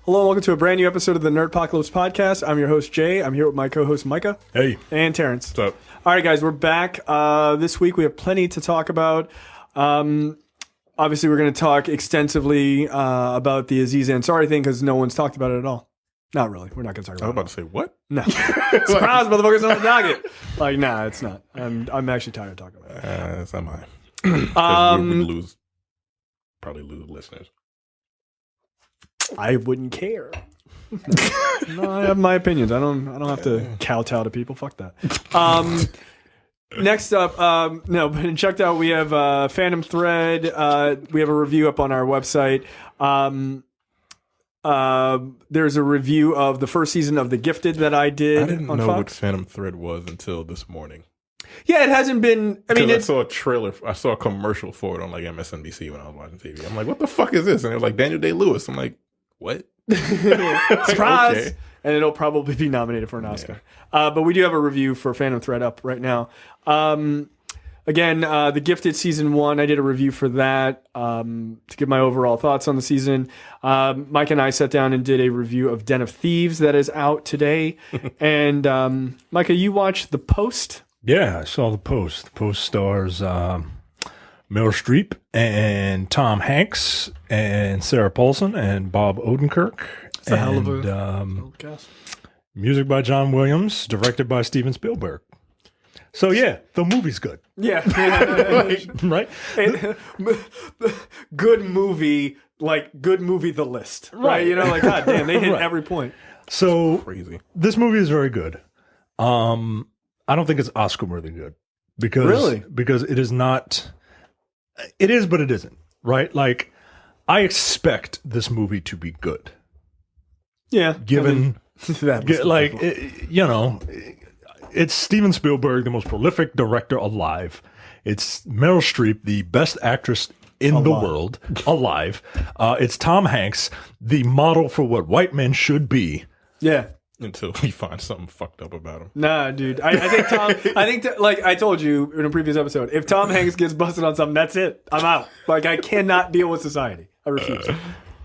Hello and welcome to a brand new episode of the Nerdpocalypse Podcast. I'm your host, Jay. I'm here with my co-host, Micah. Hey. And Terrence. What's up? All right, guys, we're back. This week we have plenty to talk about. Obviously, we're going to talk extensively about the Aziz Ansari thing because no one's talked about it at all. Not really. We're not going to talk about it. I was about to say, what? No. Surprise, motherfuckers on the docket. Like, nah, it's not. I'm actually tired of talking about it. So am I. We would probably lose listeners. I wouldn't care. No, I have my opinions. I don't have to kowtow to people. Fuck that. Next up, but checked out. We have Phantom Thread. We have a review up on our website. There's a review of the first season of The Gifted that I did. I didn't on know Fox. what Phantom Thread was until this morning. Yeah, it hasn't been. I mean, I saw a trailer. I saw a commercial for it on like MSNBC when I was watching TV. I'm like, what the fuck is this? And it was like Daniel Day-Lewis. I'm like, what? Surprise! Okay. And it'll probably be nominated for an Oscar. Yeah. But we do have a review for Phantom Thread up right now. Again, The Gifted Season 1, I did a review for that to give my overall thoughts on the season. Mike and I sat down and did a review of Den of Thieves that is out today. And Micah, you watched The Post? Yeah, I saw The Post. The Post stars Meryl Streep and Tom Hanks and Sarah Paulson and Bob Odenkirk. It's a hell of a cast. Music by John Williams, directed by Steven Spielberg. So yeah, the movie's good. Yeah. Right? Good movie, like good movie the list. Right? You know, like, God damn, they hit every point. So Crazy. This movie is very good. I don't think it's Oscar worthy good. Because it is not. It is, but it isn't. Right? Like, I expect this movie to be good. Yeah. Given that it's Steven Spielberg, the most prolific director alive. It's Meryl Streep, the best actress in the world alive. It's Tom Hanks, the model for what white men should be. Yeah. Until we find something fucked up about him. Nah, dude. I think like I told you in a previous episode, if Tom Hanks gets busted on something, that's it. I'm out. Like, I cannot deal with society. I refuse.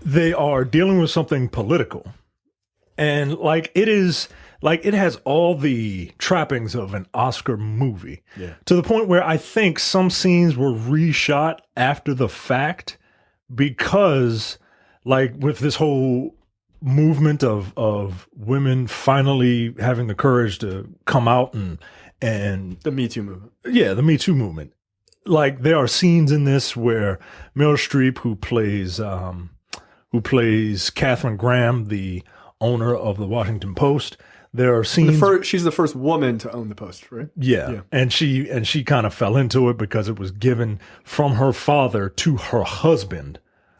They are dealing with something political. And like it has all the trappings of an Oscar movie. Yeah. To the point where I think some scenes were reshot after the fact because, like, with this whole movement of women finally having the courage to come out and the Me Too movement. Yeah, the Me Too movement. Like, there are scenes in this where Meryl Streep, who plays Katharine Graham, the owner of the Washington Post. There are scenes. She's the first woman to own the Post, right? Yeah. And she kind of fell into it because it was given from her father to her husband.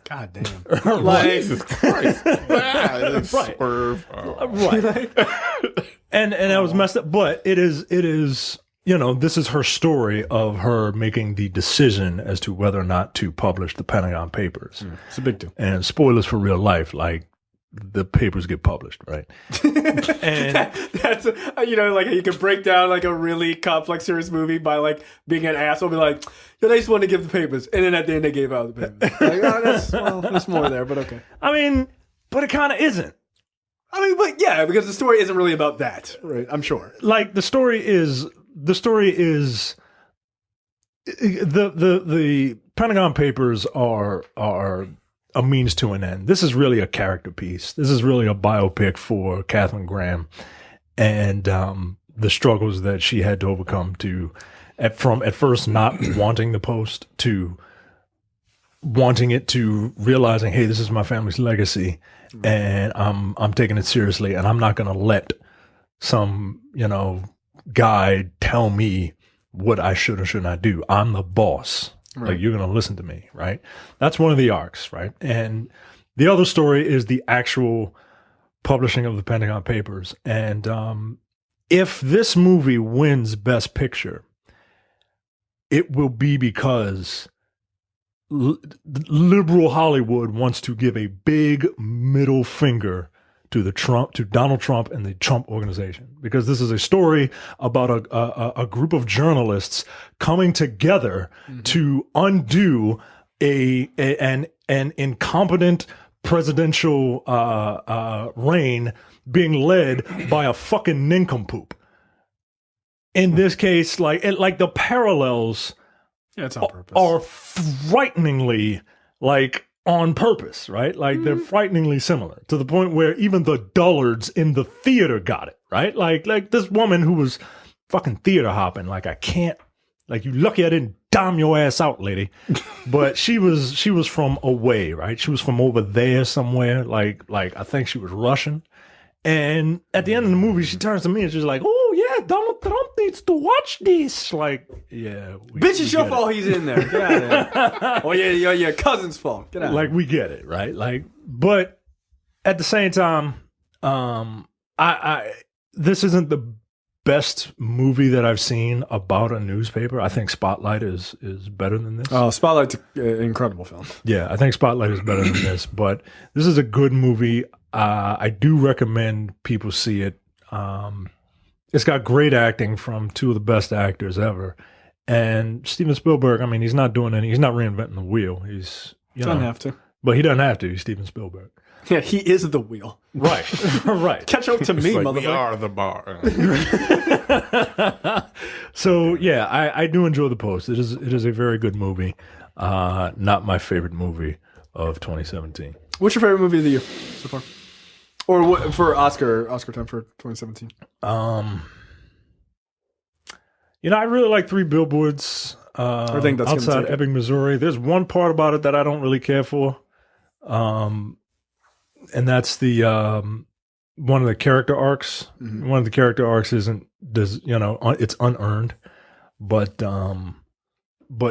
God damn. Jesus Christ. Right. Swerve. Right. and that was messed up. But it is, this is her story of her making the decision as to whether or not to publish the Pentagon Papers. It's a big deal. And spoilers for real life, like, the papers get published, right? And that's like you can break down like a really complex serious movie by like being an asshole, be like, yeah, they just wanted to give the papers, and then at the end they gave out the papers. Like, there's more there, but okay. I mean, but it kind of isn't. I mean, but yeah, because the story isn't really about that, right? I'm sure. Like the story is the Pentagon Papers are a means to an end. This is really a character piece. This is really a biopic for Katharine Graham and the struggles that she had to overcome from at first not wanting the Post to wanting it, to realizing, hey, this is my family's legacy, and I'm taking it seriously, and I'm not going to let some guy tell me what I should or should not do. I'm the boss. Right. Like, you're going to listen to me, right? That's one of the arcs, right? And the other story is the actual publishing of the Pentagon Papers. And if this movie wins Best Picture, it will be because liberal Hollywood wants to give a big middle finger to Donald Trump and the Trump organization, because this is a story about a group of journalists coming together to undo an incompetent presidential reign being led by a fucking nincompoop. In this case, like the parallels Yeah, it's on purpose. are frighteningly like on purpose, right? Like they're frighteningly similar to the point where even the dullards in the theater got it, right? Like this woman who was fucking theater hopping. Like I can't, like you lucky I didn't dime your ass out, lady. But she was from away, right? She was from over there somewhere. Like I think she was Russian. And at the end of the movie, she turns to me and she's like, "Oh yeah, Donald Trump needs to watch this." Like, yeah, Bitch, it's your fault he's in there. Get out of there. Oh, yeah, your cousin's fault. Get out. Like, we get it, right? Like, but at the same time, I this isn't the best movie that I've seen about a newspaper. I think Spotlight is better than this. Oh, Spotlight's an incredible film. Yeah, I think Spotlight is better than this, but this is a good movie. I do recommend people see it. It's got great acting from two of the best actors ever. And Steven Spielberg, I mean, he's not reinventing the wheel. He's, Doesn't have to. But he doesn't have to. He's Steven Spielberg. Yeah, he is the wheel. Right. Right. Catch up to me, It's like, motherfucker. we are the bar. So yeah, I do enjoy The Post. It is a very good movie. Not my favorite movie of 2017. What's your favorite movie of the year so far? Or what, for Oscar time for 2017? I really like Three Billboards I think that's gonna outside take it. Ebbing, Missouri. There's one part about it that I don't really care for. And that's the one of the character arcs. Mhm. One of the character arcs it's unearned. But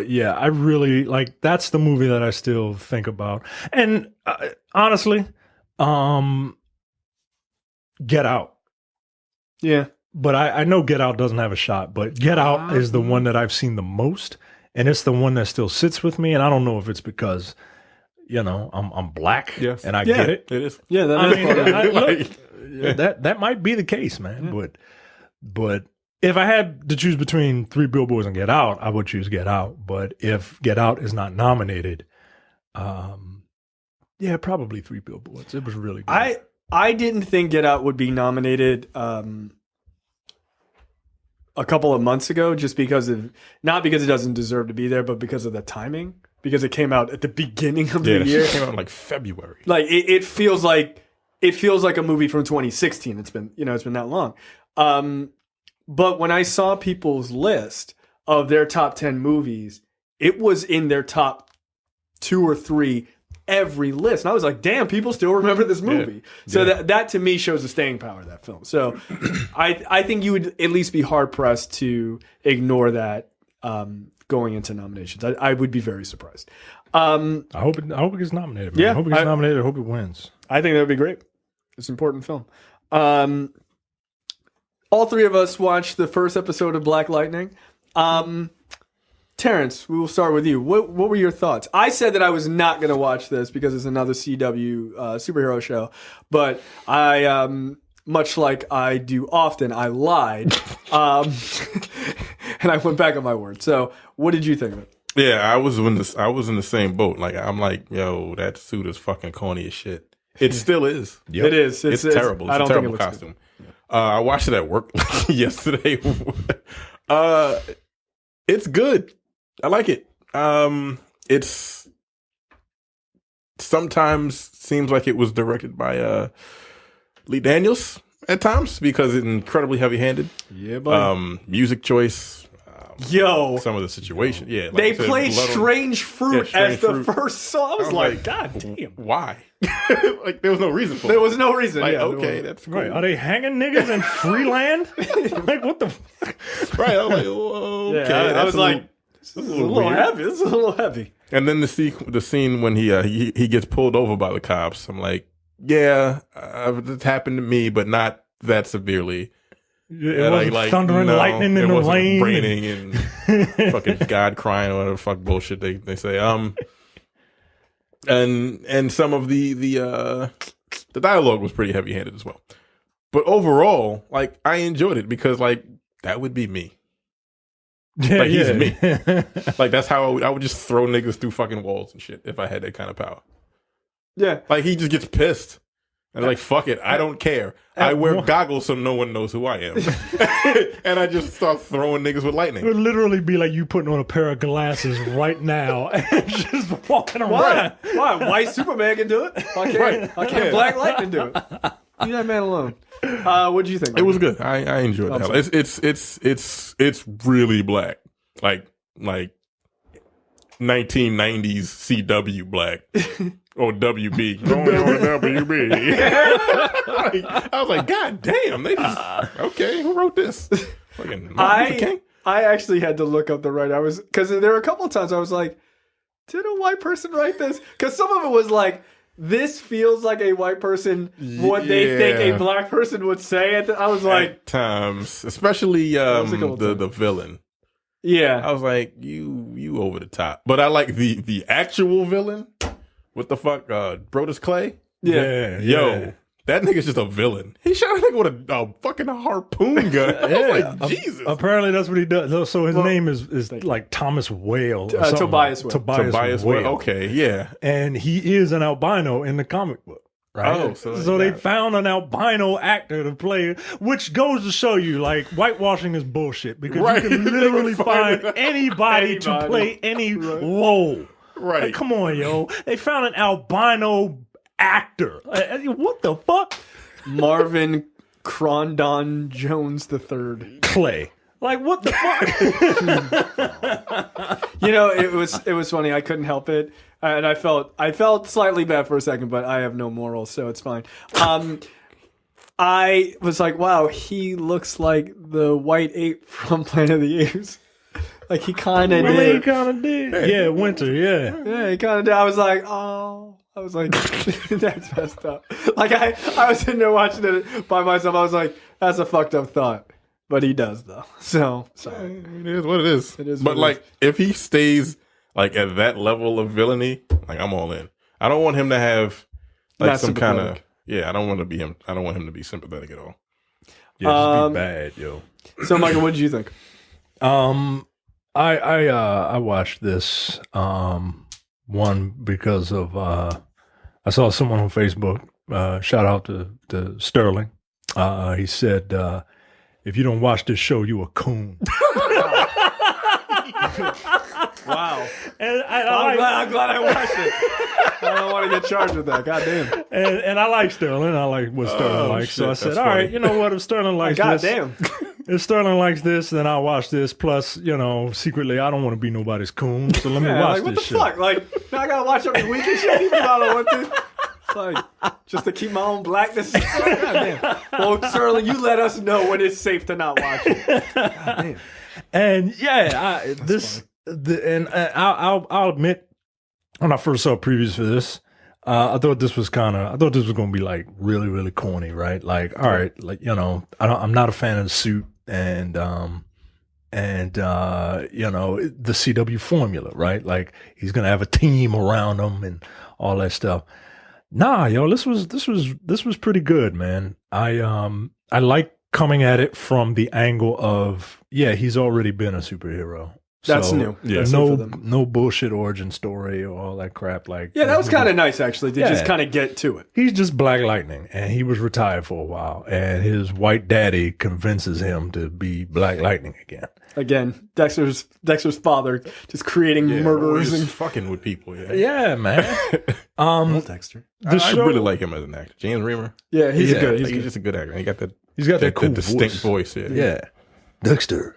yeah, I really like, that's the movie that I still think about. And honestly, Get Out. Yeah. But I know Get Out doesn't have a shot, but Get Out is the one that I've seen the most, and it's the one that still sits with me. And I don't know if it's because, I'm black, Yes. and I Yeah. get it. It is. Yeah, that I is mean, part of it. look, that might be the case, man. But if I had to choose between Three Billboards and Get Out, I would choose Get Out. But if Get Out is not nominated, probably Three Billboards. It was really good. I didn't think Get Out would be nominated a couple of months ago, just not because it doesn't deserve to be there, but because of the timing. Because it came out at the beginning of the That year. shit came out in like February. Like it feels like a movie from 2016. It's been that long. But when I saw people's list of their top 10 movies, it was in their top 2 or 3 every list. And I was like, damn, people still remember this movie. So that to me shows the staying power of that film. So I think you would at least be hard pressed to ignore that going into nominations. I would be very surprised. I hope it gets nominated, man. Yeah, I hope it gets nominated. I hope it wins. I think that would be great. It's an important film. All 3 of us watched the first episode of Black Lightning. Terrence, we will start with you. What were your thoughts? I said that I was not going to watch this because it's another CW superhero show, but I, much like I do often, I lied, and I went back on my word. So, what did you think of it? Yeah, I was in the same boat. Like, I'm like, yo, that suit is fucking corny as shit. It still is. Yep. It is. It's terrible. I It's don't a think it terrible looks costume. I watched it at work yesterday. It's good. I like it. It's sometimes seems like it was directed by Lee Daniels at times because it's incredibly heavy-handed. Yeah, buddy. Music choice. Yo, Some of the situation. Yeah, like they I said, played Blood on- Strange Fruit Strange as the Fruit. first song. I was like, God damn. Why? Like, there was no reason for it. There was no reason. Like, yeah, okay, that's cool. Right? Are they hanging niggas in Freeland? Like, what the? Right. I was like, oh, okay. Yeah, I that's was a like, little- this is a little weird. heavy. This is a little heavy. And then the scene when he gets pulled over by the cops. I'm like, yeah, it's happened to me, but not that severely. It wasn't thunder and no, lightning in it the wasn't rain. raining and fucking God crying or whatever the fuck bullshit they say. And some of the dialogue was pretty heavy handed as well. But overall, like, I enjoyed it because, like, that would be me. Yeah, Like, he's me. me. Like, that's how I would just throw niggas through fucking walls and shit if I had that kind of power. Yeah. Like he just gets pissed. And like, fuck it, I don't care. I wear goggles so no one knows who I am. And I just start throwing niggas with It lightning. would literally be like you putting on a pair of glasses right now and just walking around. Why? White Superman can do it. I can't Black Lightning do it. Leave that man alone. What did you think? It was good. I enjoyed it. It's really black. Like 1990s CW black. Or WB. Going on WB. I was like, God damn, they just, okay, who wrote this? Fucking Martin Luther King? I actually had to look up the right. Because there were a couple of times I was like, did a white person write this? Because some of it was like, this feels like a white person, what they think a black person would say. I was like, at times, especially the villain. Yeah. I was like, you over the top. But I like the actual villain. What the fuck? Brodus Clay? Yeah. Yo, that nigga's just a villain. He shot a nigga with a fucking harpoon gun. I was like, Jesus. Apparently that's what he does. So his name is like Thomas Whale. Or something. Tobias Whale. Tobias Whale. Okay, yeah. And he is an albino in the comic book. Right? Oh, so they found an albino actor to play, which goes to show you, like, whitewashing is bullshit because you can literally find anybody to play any role. Right. Like, come on, yo. They found an albino actor. What the fuck? Marvin Crondon Jones III. Clay. Like, what the fuck? It was funny. I couldn't help it. And I felt slightly bad for a second, but I have no morals, so it's fine. I was like, wow, he looks like the white ape from Planet of the Apes. Like he kind of did. He kind of did. Yeah, Winter. Yeah. Yeah, he kind of did. I was like, oh. I was like, that's messed up. Like I was sitting there watching it by myself. I was like, that's a fucked up thought. But he does though. So sorry. It is what it is. It is. But like, if he stays like at that level of villainy, like I'm all in. I don't want him to have like some kind of I don't want to be him. I don't want him to be sympathetic at all. Yeah, just be bad, yo. So Michael, what did you think? I watched this one because of I saw someone on Facebook. Shout out to Sterling. He said, "If you don't watch this show, you a coon." Wow. And I'm glad I watched it. I don't want to get charged with that. God damn. And I like Sterling. I like what Sterling likes. Shit, so I said, all funny. right, you know what? If Sterling likes God this, damn. if Sterling likes this, then I'll watch this. Plus, secretly, I don't want to be nobody's coon. So let me watch what this the shit. fuck? Like, now I gotta watch every week and shit, even though I don't want to. It's like, just to keep my own blackness. God damn. Well, Sterling, you let us know when it's safe to not watch it. God damn. And I'll admit, when I first saw previews for this, I thought this was going to be like really, really corny, right? Like, all right, like, I'm not a fan of the suit and the CW formula, right? Like he's going to have a team around him and all that stuff. Nah, yo, this was pretty good, man. I like coming at it from the angle of, he's already been a superhero. That's so, new. Yeah. No bullshit origin story or all that crap. Like, Yeah, that was kind of nice, actually, to just kind of get to it. he's just Black Lightning, and he was retired for a while, and his white daddy convinces him to be Black Lightning again. Again, Dexter's father just creating murderers Always and fucking with people. Yeah, Yeah, man. Dexter. The I show, really like him as an actor. James Remar. Yeah, he's Yeah, good. he's He's just a good actor. He got that he's got that cool distinct voice. Yeah. Dexter,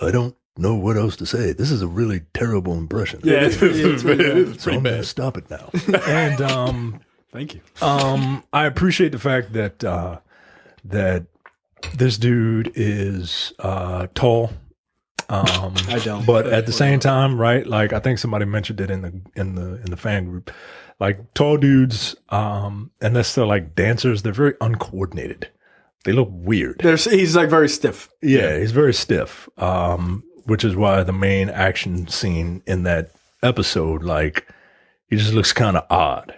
I don't know what else to say. This is a really terrible impression. Yeah, it's really good. So I'm going to stop it now. And Thank you. I appreciate the fact that that this dude is tall. I don't. But at the same time, right? Like I think somebody mentioned it in the fan group. Like tall dudes, unless they're like dancers, they're very uncoordinated. They look weird. He's like very stiff. Yeah, he's very stiff. Which is why the main action scene in that episode, like, he just looks kind of odd.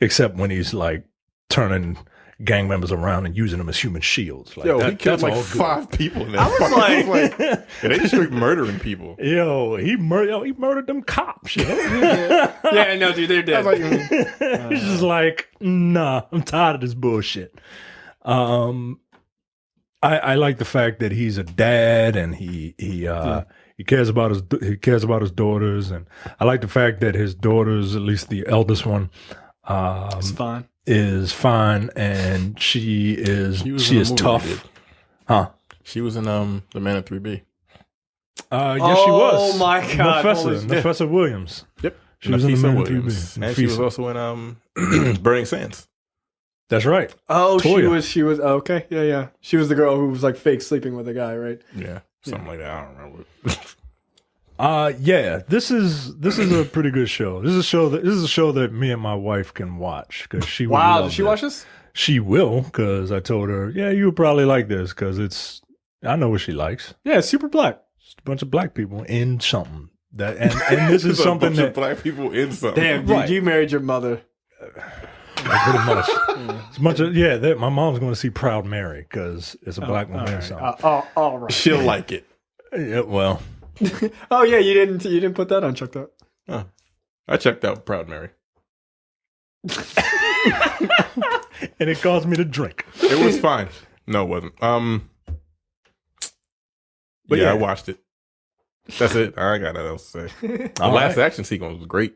Except when he's like turning gang members around and using them as human shields. Like, Yo, he killed that's like all good. 5 people in that. I was like, and they just straight murdering people. Yo, he murdered them cops. Yo. yeah, no, dude, they're dead. I was like, He's just like, nah, I'm tired of this bullshit. I like the fact that he's a dad and he cares about his daughters, and I like the fact that his daughters, at least the eldest one, It's fine. is fine, and she is She was she in a is movie tough, we did. huh? She was in The Man in 3B. Yes, she was. Oh my God, holy shit. Professor Williams. Yep. She was in Nafisa the Man in Williams. 3B. And she was Nafisa. also in Burning Sands. That's right. Oh, Toya. she was okay. Yeah. She was the girl who was like fake sleeping with a guy, right? Yeah. Something like that. I don't remember. Yeah. This is a pretty good show. This is a show that me and my wife can watch because she would Wow, love did she it. watch this? She will, because I told her, yeah, you would probably like this because I know what she likes. Yeah, super black. It's a bunch of black people in something that, and this is There's a something bunch of that black people in something. Damn, dude, Right. you married your mother. pretty much. It's a bunch of my mom's going to see Proud Mary because it's a black woman in something. All right. She'll like it. Yeah, well, Oh yeah, you didn't put that on checked out. Oh. I checked out Proud Mary. and it caused me to drink. It was fine. No, it wasn't. But yeah. I watched it. That's it. I got nothing else to say. The All last right. action sequence was great.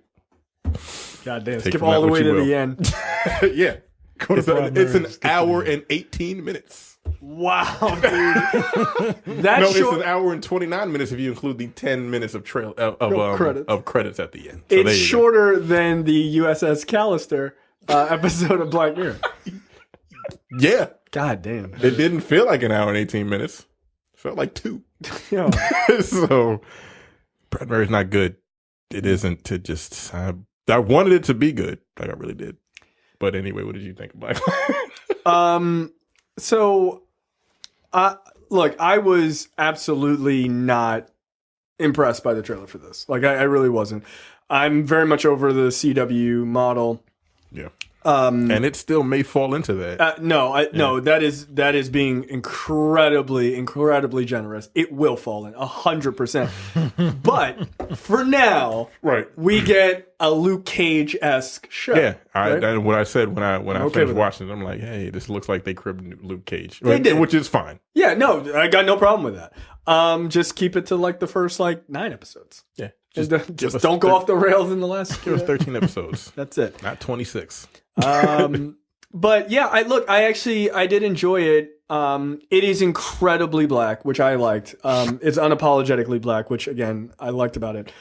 God damn, Take skip from all that the what way you to will. the end. Yeah. Go to It's, Proud it's Mary, an skip to hour the and 18 minutes. Wow, dude. That's No, it's short. an hour and 29 minutes if you include the 10 minutes of Credits. of credits at the end. So there It's you go. shorter than the USS Callister episode of Black Mirror. Yeah. God damn. It didn't feel like an hour and 18 minutes. It felt like 2. Yo, So, Proud Mary's not good. It isn't to just. I wanted it to be good. Like I really did. But anyway, what did you think of Black Lives? So, look, I was absolutely not impressed by the trailer for this. Like, I really wasn't. I'm very much over the CW model. Yeah. And it still may fall into that. No, that is being incredibly generous. It will fall in 100%. But for now, Right. we get a Luke Cage-esque show. Yeah. right? And what I said when I okay finished with watching it, I'm like, hey, this looks like they cribbed Luke Cage. They did. Which is fine. Yeah, no, I got no problem with that. Just keep it to like the first 9 episodes. Yeah. Just give us don't go off the rails in the last. Give us 13 episodes. That's it. Not 26. But yeah, I did enjoy it. It is incredibly black, which I liked. It's unapologetically black, which again I liked about it.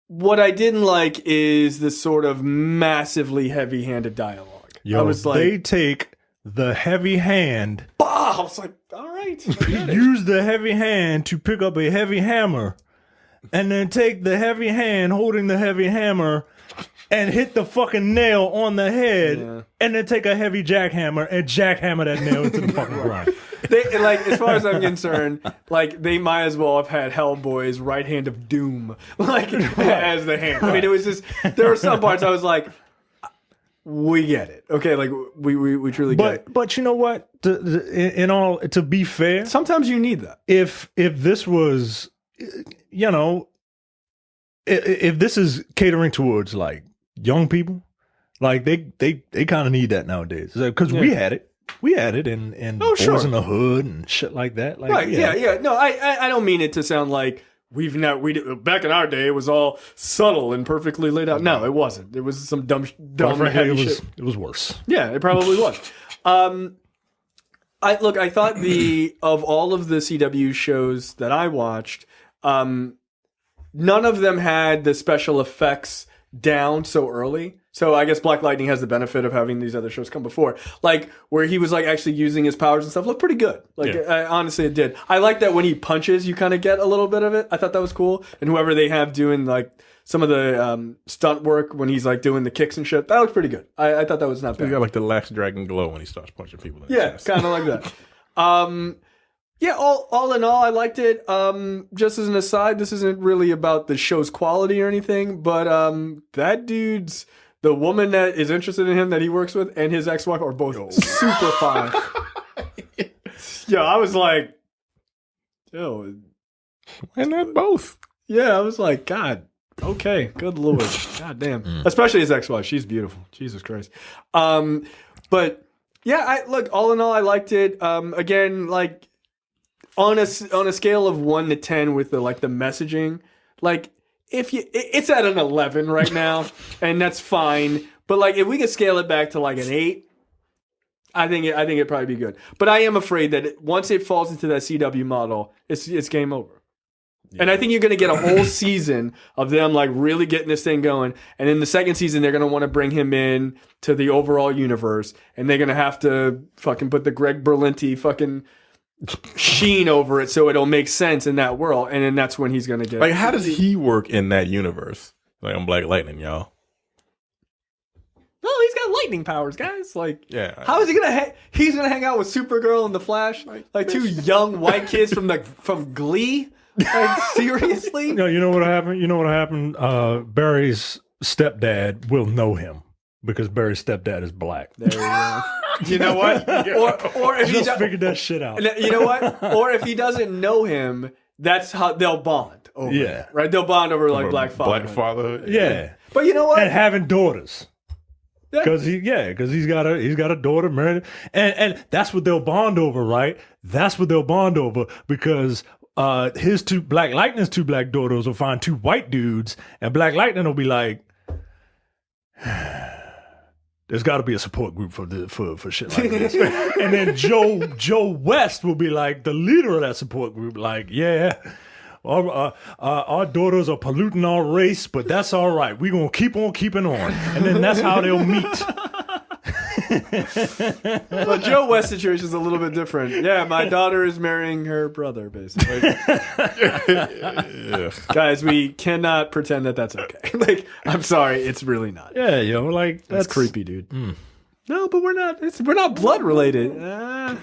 What I didn't like is the sort of massively heavy-handed dialogue. Yo, I was like, they take the heavy hand, bah! I was like, all right, I get it. use the heavy hand to pick up a heavy hammer, and then take the heavy hand holding the heavy hammer and hit the fucking nail on the head, Yeah. and then take a heavy jackhammer and jackhammer that nail into the fucking ground. They, like, as far as I'm concerned, like they might as well have had Hellboy's right hand of doom, like as the hand. I mean, it was just there were some parts I was like, we get it, okay, like we truly get it. But you know what? To be fair, Sometimes you need that. if this was, you know, if this is catering towards like young people, like they kind of need that nowadays because we had it in Oh, Boys sure. in the Hood and shit like that. Like, Right? Yeah. No, I don't mean it to sound like back in our day it was all subtle and perfectly laid out. No, it wasn't. It was some dumb Frankly, heavy shit. it was worse. Yeah, it probably was. I thought of all of the CW shows that I watched, none of them had the special effects down so early. So I guess Black Lightning has the benefit of having these other shows come before, like where he was like actually using his powers and stuff. Looked pretty good. Like honestly, it did. I like that when he punches, you kind of get a little bit of it. I thought that was cool. And whoever they have doing like some of the stunt work when he's like doing the kicks and shit, that looks pretty good. I thought that was not You bad. got like the Last Dragon glow when he starts punching people in the Yeah, chest. kind of like that. Yeah, all in all, I liked it. Just as an aside, this isn't really about the show's quality or anything, but that dude's the woman that is interested in him that he works with and his ex-wife are both super fine. Yo, I was like, yo, Why not both? yeah, I was like, God, okay, good Lord, God damn. Especially his ex-wife, she's beautiful. Jesus Christ. But yeah, look, all in all, I liked it. Again, like on a scale of 1 to 10 with the messaging, like it's at an 11 right now, and that's fine. But like if we could scale it back to like an 8. I think it'd probably be good, but I am afraid that once it falls into that CW model, it's game over. Yeah. And I think you're going to get a whole season of them like really getting this thing going, and in the second season they're going to want to bring him in to the overall universe, and they're going to have to fucking put the Greg Berlanti fucking sheen over it so it'll make sense in that world, and then that's when he's going to get. Like, how does he work in that universe? Like, I'm Black Lightning, y'all. No, he's got lightning powers, guys. Like, yeah. How is he gonna? He's gonna hang out with Supergirl and the Flash, like two young white kids from Glee. Like, seriously? You know what happened? You know what happened? Barry's stepdad will know him because Barry's stepdad is black. There you go. You know what? Or if he figured that shit out. You know what? Or if he doesn't know him, that's how they'll bond. Over it, right? They'll bond over like black father. Black father. Yeah. But you know what? And having daughters. Because he's got a daughter married, and that's what they'll bond over, right? That's what they'll bond over because his Black Lightning's two black daughters will find two white dudes, and Black Lightning will be like, "There's got to be a support group for shit like this." And then Joe West will be like the leader of that support group, like, "Yeah. Our daughters are polluting our race, but that's all right. We're going to keep on keeping on." And then that's how they'll meet. Well, Joe West situation is a little bit different. Yeah, my daughter is marrying her brother, basically. Guys, we cannot pretend that that's okay. Like, I'm sorry, it's really not. Yeah, like that's creepy, dude. No, but we're not blood related.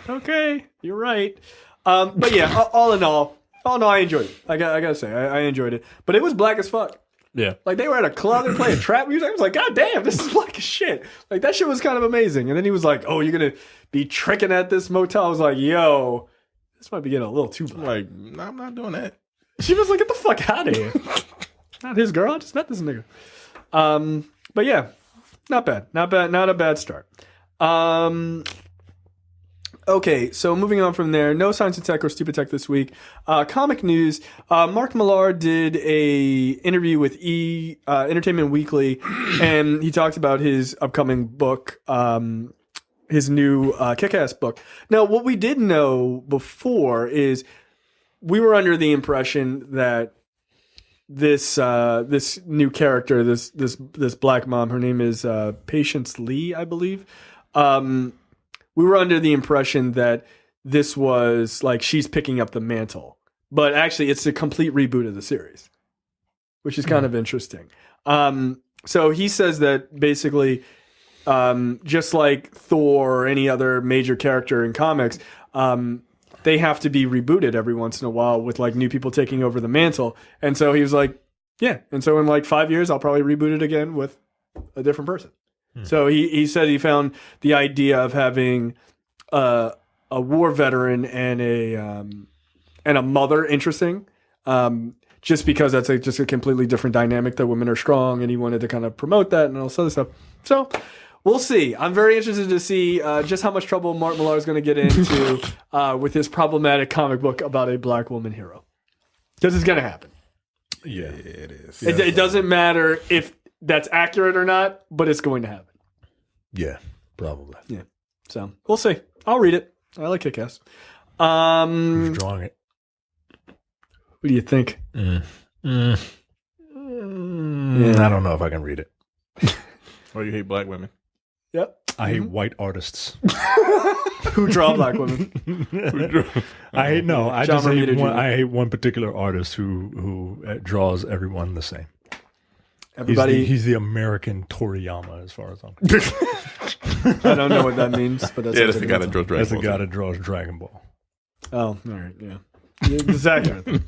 Okay, you're right. But yeah, all in all, I enjoyed it. I gotta say, I enjoyed it. But it was black as fuck. Yeah. Like, they were at a club and playing trap music. I was like, God damn, this is black as shit. Like, that shit was kind of amazing. And then he was like, oh, you're going to be tricking at this motel. I was like, yo, this might be getting a little too black. Like, no, I'm not doing that. She was like, get the fuck out of here. Not his girl. I just met this nigga. But yeah, not bad. Not a bad start. Okay, so moving on from there, no Science and Tech or Stupid Tech this week. Comic news, Mark Millar did a interview with Entertainment Weekly, and he talked about his upcoming book, his new Kick-Ass book. Now, what we did know before is we were under the impression that this new character, this black mom, her name is Patience Lee, I believe. We were under the impression that this was like she's picking up the mantle, but actually it's a complete reboot of the series, which is kind of interesting. So he says that basically, just like Thor or any other major character in comics, they have to be rebooted every once in a while with like new people taking over the mantle. And so he was like, yeah. And so in like 5 years, I'll probably reboot it again with a different person. So he said he found the idea of having a war veteran and a mother interesting, just because that's just a completely different dynamic that women are strong, and he wanted to kind of promote that and all this other stuff. So we'll see. I'm very interested to see just how much trouble Mark Millar is going to get into with his problematic comic book about a black woman hero, because it's going to happen. Yeah, it is. It doesn't matter if that's accurate or not, but it's going to happen. Yeah, probably. Yeah. So we'll see. I'll read it. I like Kick-Ass. Who's drawing it? What do you think? I don't know if I can read it. Oh, you hate black women? Yep. I hate white artists who draw black women. I hate one particular artist who draws everyone the same. Everybody, he's the American Toriyama, as far as I'm concerned. I don't know what that means, but that's the guy that draws Dragon Ball. That's the guy that draws Dragon Ball. Oh, all right, yeah, exactly.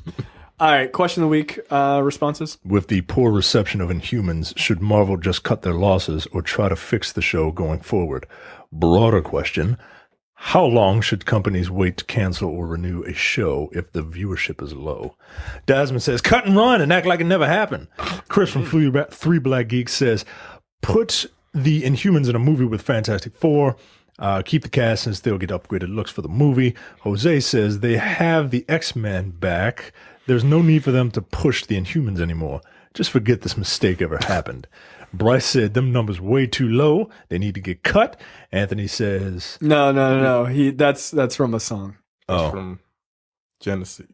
All right, question of the week responses. With the poor reception of Inhumans, should Marvel just cut their losses or try to fix the show going forward? Broader question. How long should companies wait to cancel or renew a show if the viewership is low? Dasman says, cut and run and act like it never happened. Chris from Three Black Geeks says, put the Inhumans in a movie with Fantastic Four. Keep the cast since they'll get upgraded looks for the movie. Jose says, they have the X-Men back. There's no need for them to push the Inhumans anymore. Just forget this mistake ever happened. Bryce said, them numbers way too low. They need to get cut. Anthony says... No. That's from a song. That's from Genesis.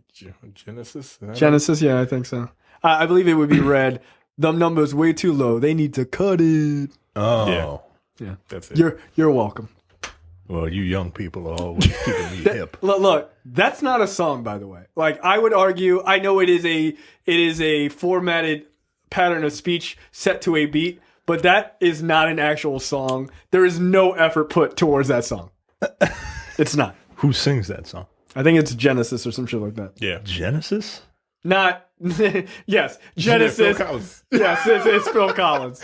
Genesis? Genesis, yeah, I think so. I believe it would be read, them numbers way too low. They need to cut it. Oh. Yeah. That's it. You're welcome. Well, you young people are always keeping me hip. Look, that's not a song, by the way. Like, I would argue, I know it is a formatted pattern of speech set to a beat, but that is not an actual song. There is no effort put towards that song. It's not. Who sings that song? I think it's Genesis or some shit like that. Yeah. Genesis? Not, yes, Genesis. Yeah, Phil Collins. Yes, it's Phil Collins.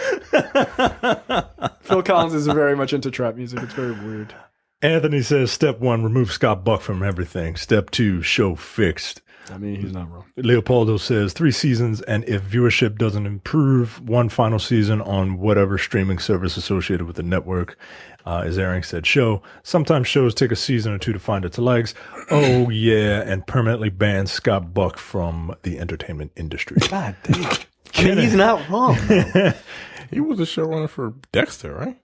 Phil Collins is very much into trap music. It's very weird. Anthony says, step 1, remove Scott Buck from everything. Step 2, show fixed. I mean, he's not wrong. Leopoldo says 3 seasons, and if viewership doesn't improve, 1 final season on whatever streaming service associated with the network is airing said show. Sometimes shows take a season or 2 to find its legs. Oh, yeah, and permanently ban Scott Buck from the entertainment industry. God damn. I mean, he's not wrong. He was a showrunner for Dexter, right?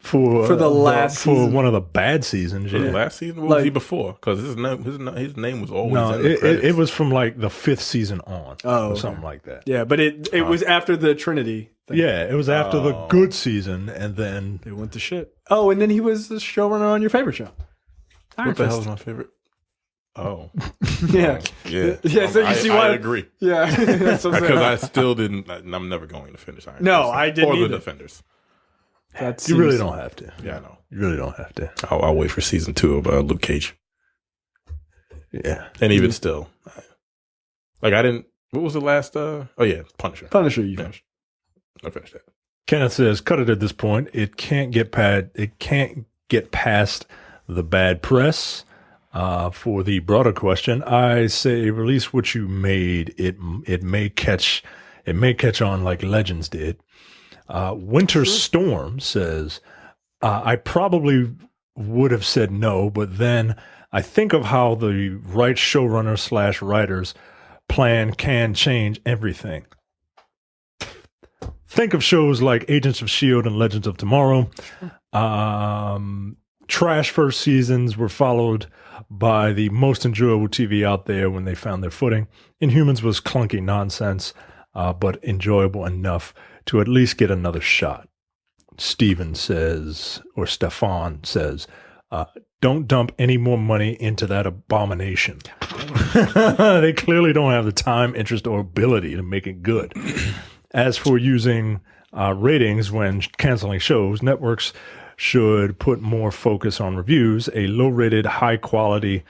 For the last for season. one of the bad seasons. For the Yeah. last season? What was he before? Because his name was always No, in the credits. it was from like the 5th season on, Oh, or okay. something like that. Yeah, but it was after the Trinity thing. Yeah, it was after the good season, and then It went to shit. Oh, and then he was the showrunner on your favorite show. Iron What the Fist. hell is my favorite? Oh. Yeah. Yeah. Yeah, so you see I why- agree. Yeah. That's what I'm Because I saying. still didn't. I'm never going to finish Iron No, Fist. I didn't Or the either. Defenders. That you really seems- don't have to. Yeah, I know. You really don't have to. I'll wait for season 2 of Luke Cage. Yeah. And even still, like I didn't. What was the last? Oh yeah, Punisher. Punisher, you Yeah. finished. I finished that. Kenneth says, cut it at this point. It can't get past the bad press. For the broader question, I say release what you made. It may catch on like Legends did. Winter Storm says, I probably would have said no, but then I think of how the right showrunner / writers plan can change everything. Think of shows like Agents of S.H.I.E.L.D. and Legends of Tomorrow. Trash first seasons were followed by the most enjoyable TV out there when they found their footing. Inhumans was clunky nonsense, but enjoyable enough to at least get another shot. Stefan says, don't dump any more money into that abomination. They clearly don't have the time, interest, or ability to make it good. As for using ratings when canceling shows, networks should put more focus on reviews. A low-rated, high-quality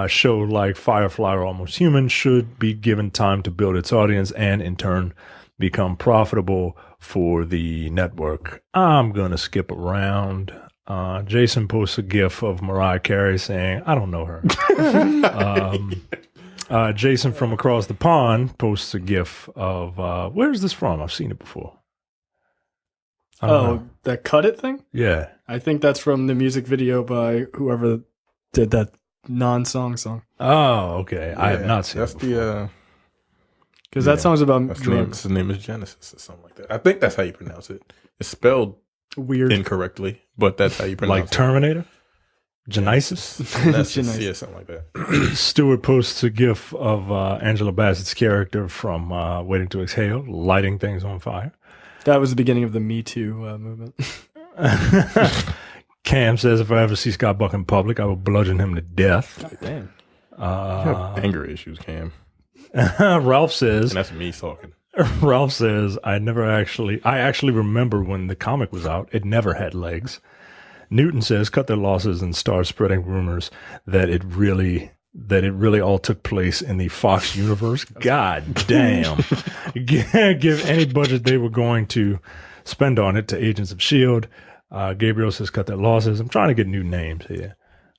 show like Firefly or Almost Human should be given time to build its audience and, in turn, become profitable for the network. I'm going to skip around. Jason posts a gif of Mariah Carey saying, I don't know her. Jason from across the pond posts a gif of, where's this from? I've seen it before. I don't know. That Cut It thing? Yeah. I think that's from the music video by whoever did that non-song song. Oh, okay. I have Yeah, not seen That's it before. Because that song's about That's the name. drugs. The name is Genesis or something like that. I think that's how you pronounce it. It's spelled Weird. incorrectly, but that's how you pronounce Like Terminator? Genesis? it. Genesis, Genesis. yeah, something like that. Stewart posts a gif of Angela Bassett's character from Waiting to Exhale, lighting things on fire. That was the beginning of the Me Too movement. Cam says, if I ever see Scott Buck in public, I will bludgeon him to death. Damn. You have anger issues, Cam, Ralph says, and that's me talking. I actually remember when the comic was out. It never had legs. Newton says, cut their losses and start spreading rumors that it really that it really all took place in the Fox universe. God damn. Give any budget they were going to spend on it to Agents of S.H.I.E.L.D. Gabriel says cut their losses. I'm trying to get new names here.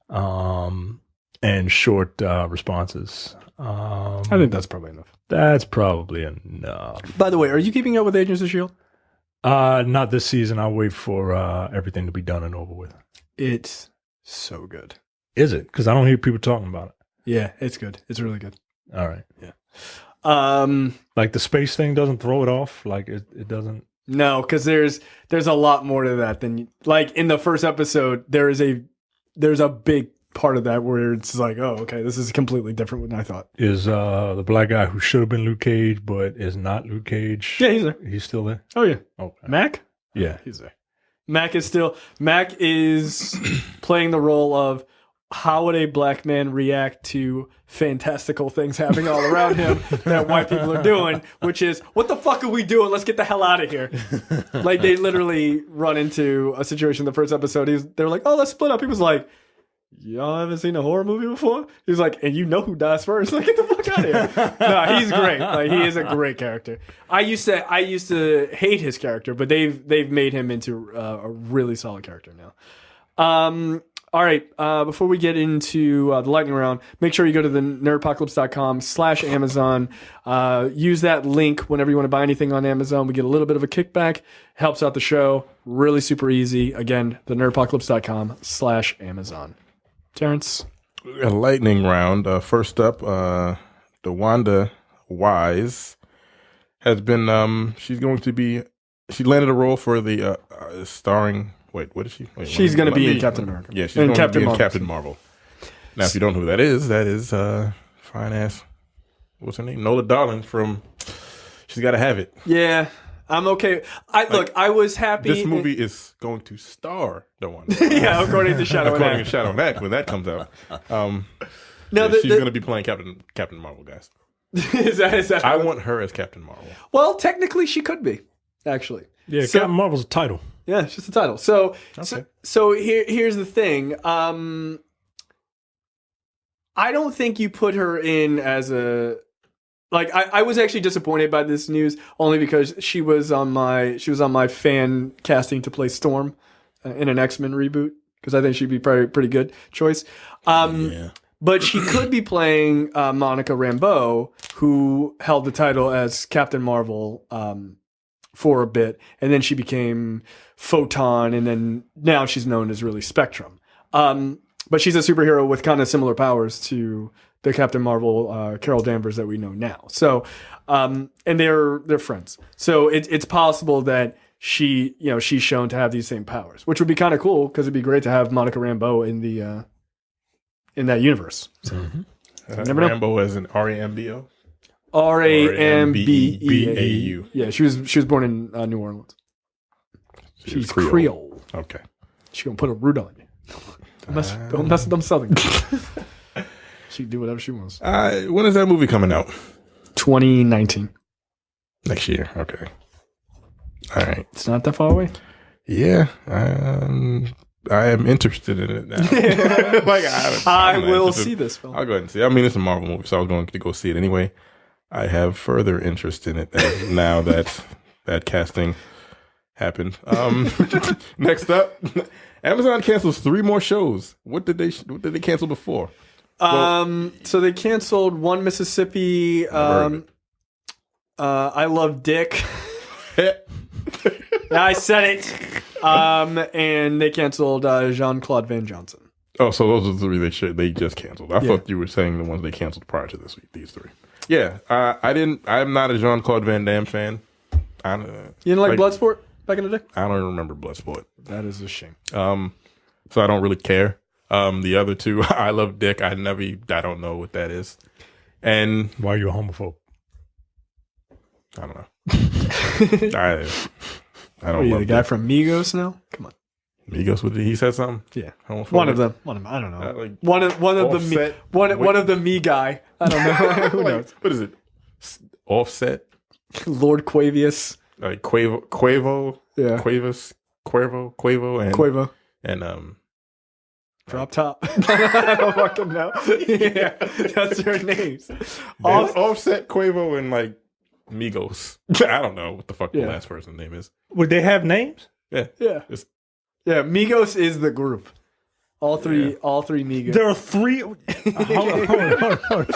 And short responses. I think that's probably enough. That's probably enough. By the way, are you keeping up with Agents of S.H.I.E.L.D.? Not this season. I'll wait for everything to be done and over with. It's so good. Is it? Because I don't hear people talking about it. Yeah, it's good. It's really good. All right. Yeah. Like the space thing doesn't throw it off. Like it doesn't. No, because there's a lot more to that than like in the first episode. There's a big part of that where it's like, oh, okay, this is completely different than I thought. Is the black guy who should have been Luke Cage but is not Luke Cage? Yeah, he's there. He's still there. Oh yeah. Okay. Mac? Yeah. He's there. Mac is playing the role of how would a black man react to fantastical things happening all around him that white people are doing, which is, what the fuck are we doing? Let's get the hell out of here. Like, they literally run into a situation in the first episode. They're like, oh, let's split up. He was like, y'all haven't seen a horror movie before? He's like, and you know who dies first? Like, get the fuck out of here. No, he's great. Like, he is a great character. I used to hate his character, but they've made him into a really solid character now. All right, before we get into the lightning round, make sure you go to the nerdpocalypse.com/Amazon. Use that link whenever you want to buy anything on Amazon. We get a little bit of a kickback. Helps out the show. Really super easy. Again, the nerdpocalypse.com/Amazon. Terrence? A lightning round. First up, DeWanda Wise has been, she landed a role for the starring... Wait, what is she? She's going to be in Captain America. Yeah, she's going to be in Captain Marvel. Now, if you don't know who that is fine ass, what's her name? Nola Darling from She's Gotta Have It. Yeah, I'm okay. I was happy. This movie is going to star DeWanda. Yeah, according to Shadow and Act. According to Shadow and Act, when that comes out. She's going to be playing Captain Marvel, guys. Is that I want her as Captain Marvel. Well, technically, she could be, actually. Yeah, Captain Marvel's a title. Yeah, it's just a title. So, Okay. so here's the thing. I don't think you put her in as a like. I was actually disappointed by this news only because she was on my fan casting to play Storm in an X-Men reboot because I think she'd be probably a pretty good choice. But she could be playing Monica Rambeau, who held the title as Captain Marvel for a bit, and then she became Photon, and then now she's known as really Spectrum. But she's a superhero with kind of similar powers to the Captain Marvel Carol Danvers that we know now. So, and they're friends. So it's possible that she's shown to have these same powers, which would be kind of cool because it'd be great to have Monica Rambeau in that universe. So, never know. Rambo as an R-A-M-B-O? R-A-M-B-E-A-U. Yeah, she was born in New Orleans. She's Creole. Okay. She gonna put a root on you. Don't mess with them Southern. She can do whatever she wants. When is that movie coming out? 2019. Next year. Okay. All right. It's not that far away. Yeah. I am interested in it now. I will see this film. I'll go ahead and see it. I mean, it's a Marvel movie, so I was going to go see it anyway. I have further interest in it now that casting happened. Next up, Amazon cancels 3 more shows. What did they cancel before? So they canceled One Mississippi. I Love Dick. I said it. And they canceled Jean-Claude Van Johnson. Oh, so those are the 3 they just canceled. I thought you were saying the ones they canceled prior to this week. These 3. Yeah, I'm not a Jean-Claude Van Damme fan. You didn't like Bloodsport back in the day? I don't even remember Bloodsport. That is a shame. So I don't really care. The other 2, I Love Dick. I don't know what that is. And why are you a homophobe? I don't know. I don't. Are you the guy from Migos now? Come on. Migos, he said something. Yeah, one of them. I don't know. One of the me guy. I don't know. Who knows? What is it? Offset. Lord Quavius. Like Quavo. Yeah. Quavo, and Quavo. And Drop Top. I don't fucking know. Yeah, that's their names. Offset, Quavo, and like Migos. I don't know what the fuck the last person's name is. Would they have names? Yeah. Yeah. Yeah, Migos is the group. All three Migos. There are 3. Hold on.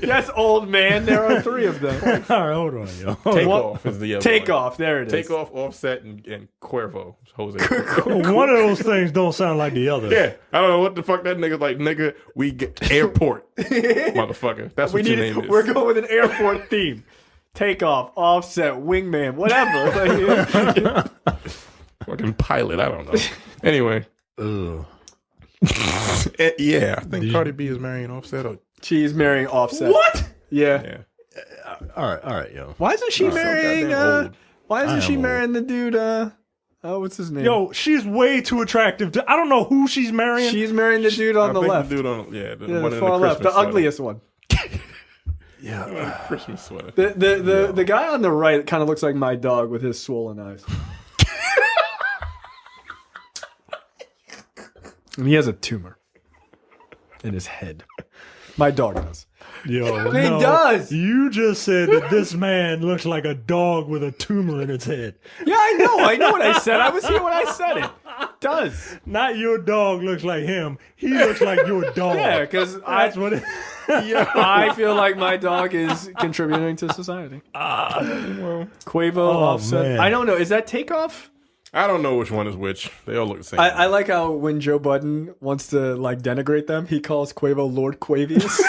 Yes, old man. There are 3 of them. All right, hold on, yo. Takeoff is the other Takeoff. There it is. Takeoff, Offset, and Cuervo. Jose. One of those things don't sound like the other. Yeah, I don't know what the fuck that nigga's like. Nigga, we get airport, motherfucker. That's what your name is. We're going with an airport theme. Takeoff, Offset, Wingman, whatever. Fucking pilot. I don't know. Anyway. Ugh. Yeah, I think Cardi B is marrying Offset. She's marrying Offset. What? Yeah. All right, yo. Why isn't she marrying? old. Why isn't she marrying the dude? What's his name? Yo, she's way too attractive. I don't know who she's marrying. She's marrying the dude on the left. The dude on, the one the in far the left, the Christmas ugliest one. Yeah, Christmas sweater. The guy on the right kind of looks like my dog with his swollen eyes. And he has a tumor in his head. My dog does. Yo, He does. You just said that this man looks like a dog with a tumor in its head. Yeah, I know what I said. I was here when I said it. It does. Not your dog looks like him. He looks like your dog. Yeah, because That's what it I feel like my dog is contributing to society. Quavo, Offset. man. I don't know. Is that Takeoff? I don't know which one is which. They all look the same. I like how when Joe Budden wants to like denigrate them, he calls Quavo Lord Quavius.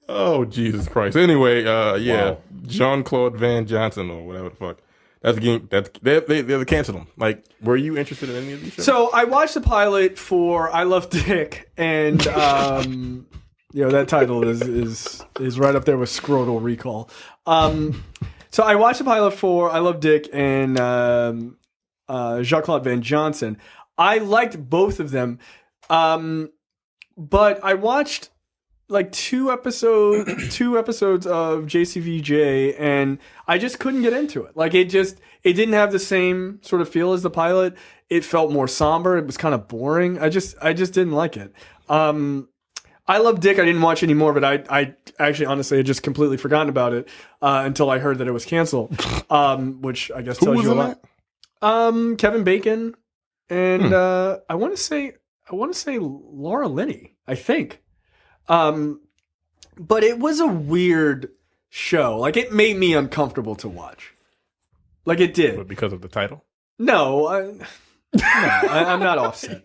Oh, Jesus Christ. Anyway, Wow. Jean-Claude Van Johnson or whatever the fuck. That's the game. They canceled him. Like, were you interested in any of these shows? So I watched the pilot for I Love Dick, and that title is right up there with Scrotal Recall. So I watched the pilot for I Love Dick and Jean-Claude Van Johnson. I liked both of them, but I watched like two episodes of JCVJ, and I just couldn't get into it. Like it didn't have the same sort of feel as the pilot. It felt more somber. It was kind of boring. I just didn't like it. I Love Dick. I didn't watch any more of it. I actually, honestly, had just completely forgotten about it until I heard that it was canceled, which I guess tells you a lot. Kevin Bacon and I want to say Laura Linney, I think. But it was a weird show. Like it made me uncomfortable to watch. Like it did. But because of the title? No, I'm not Offset,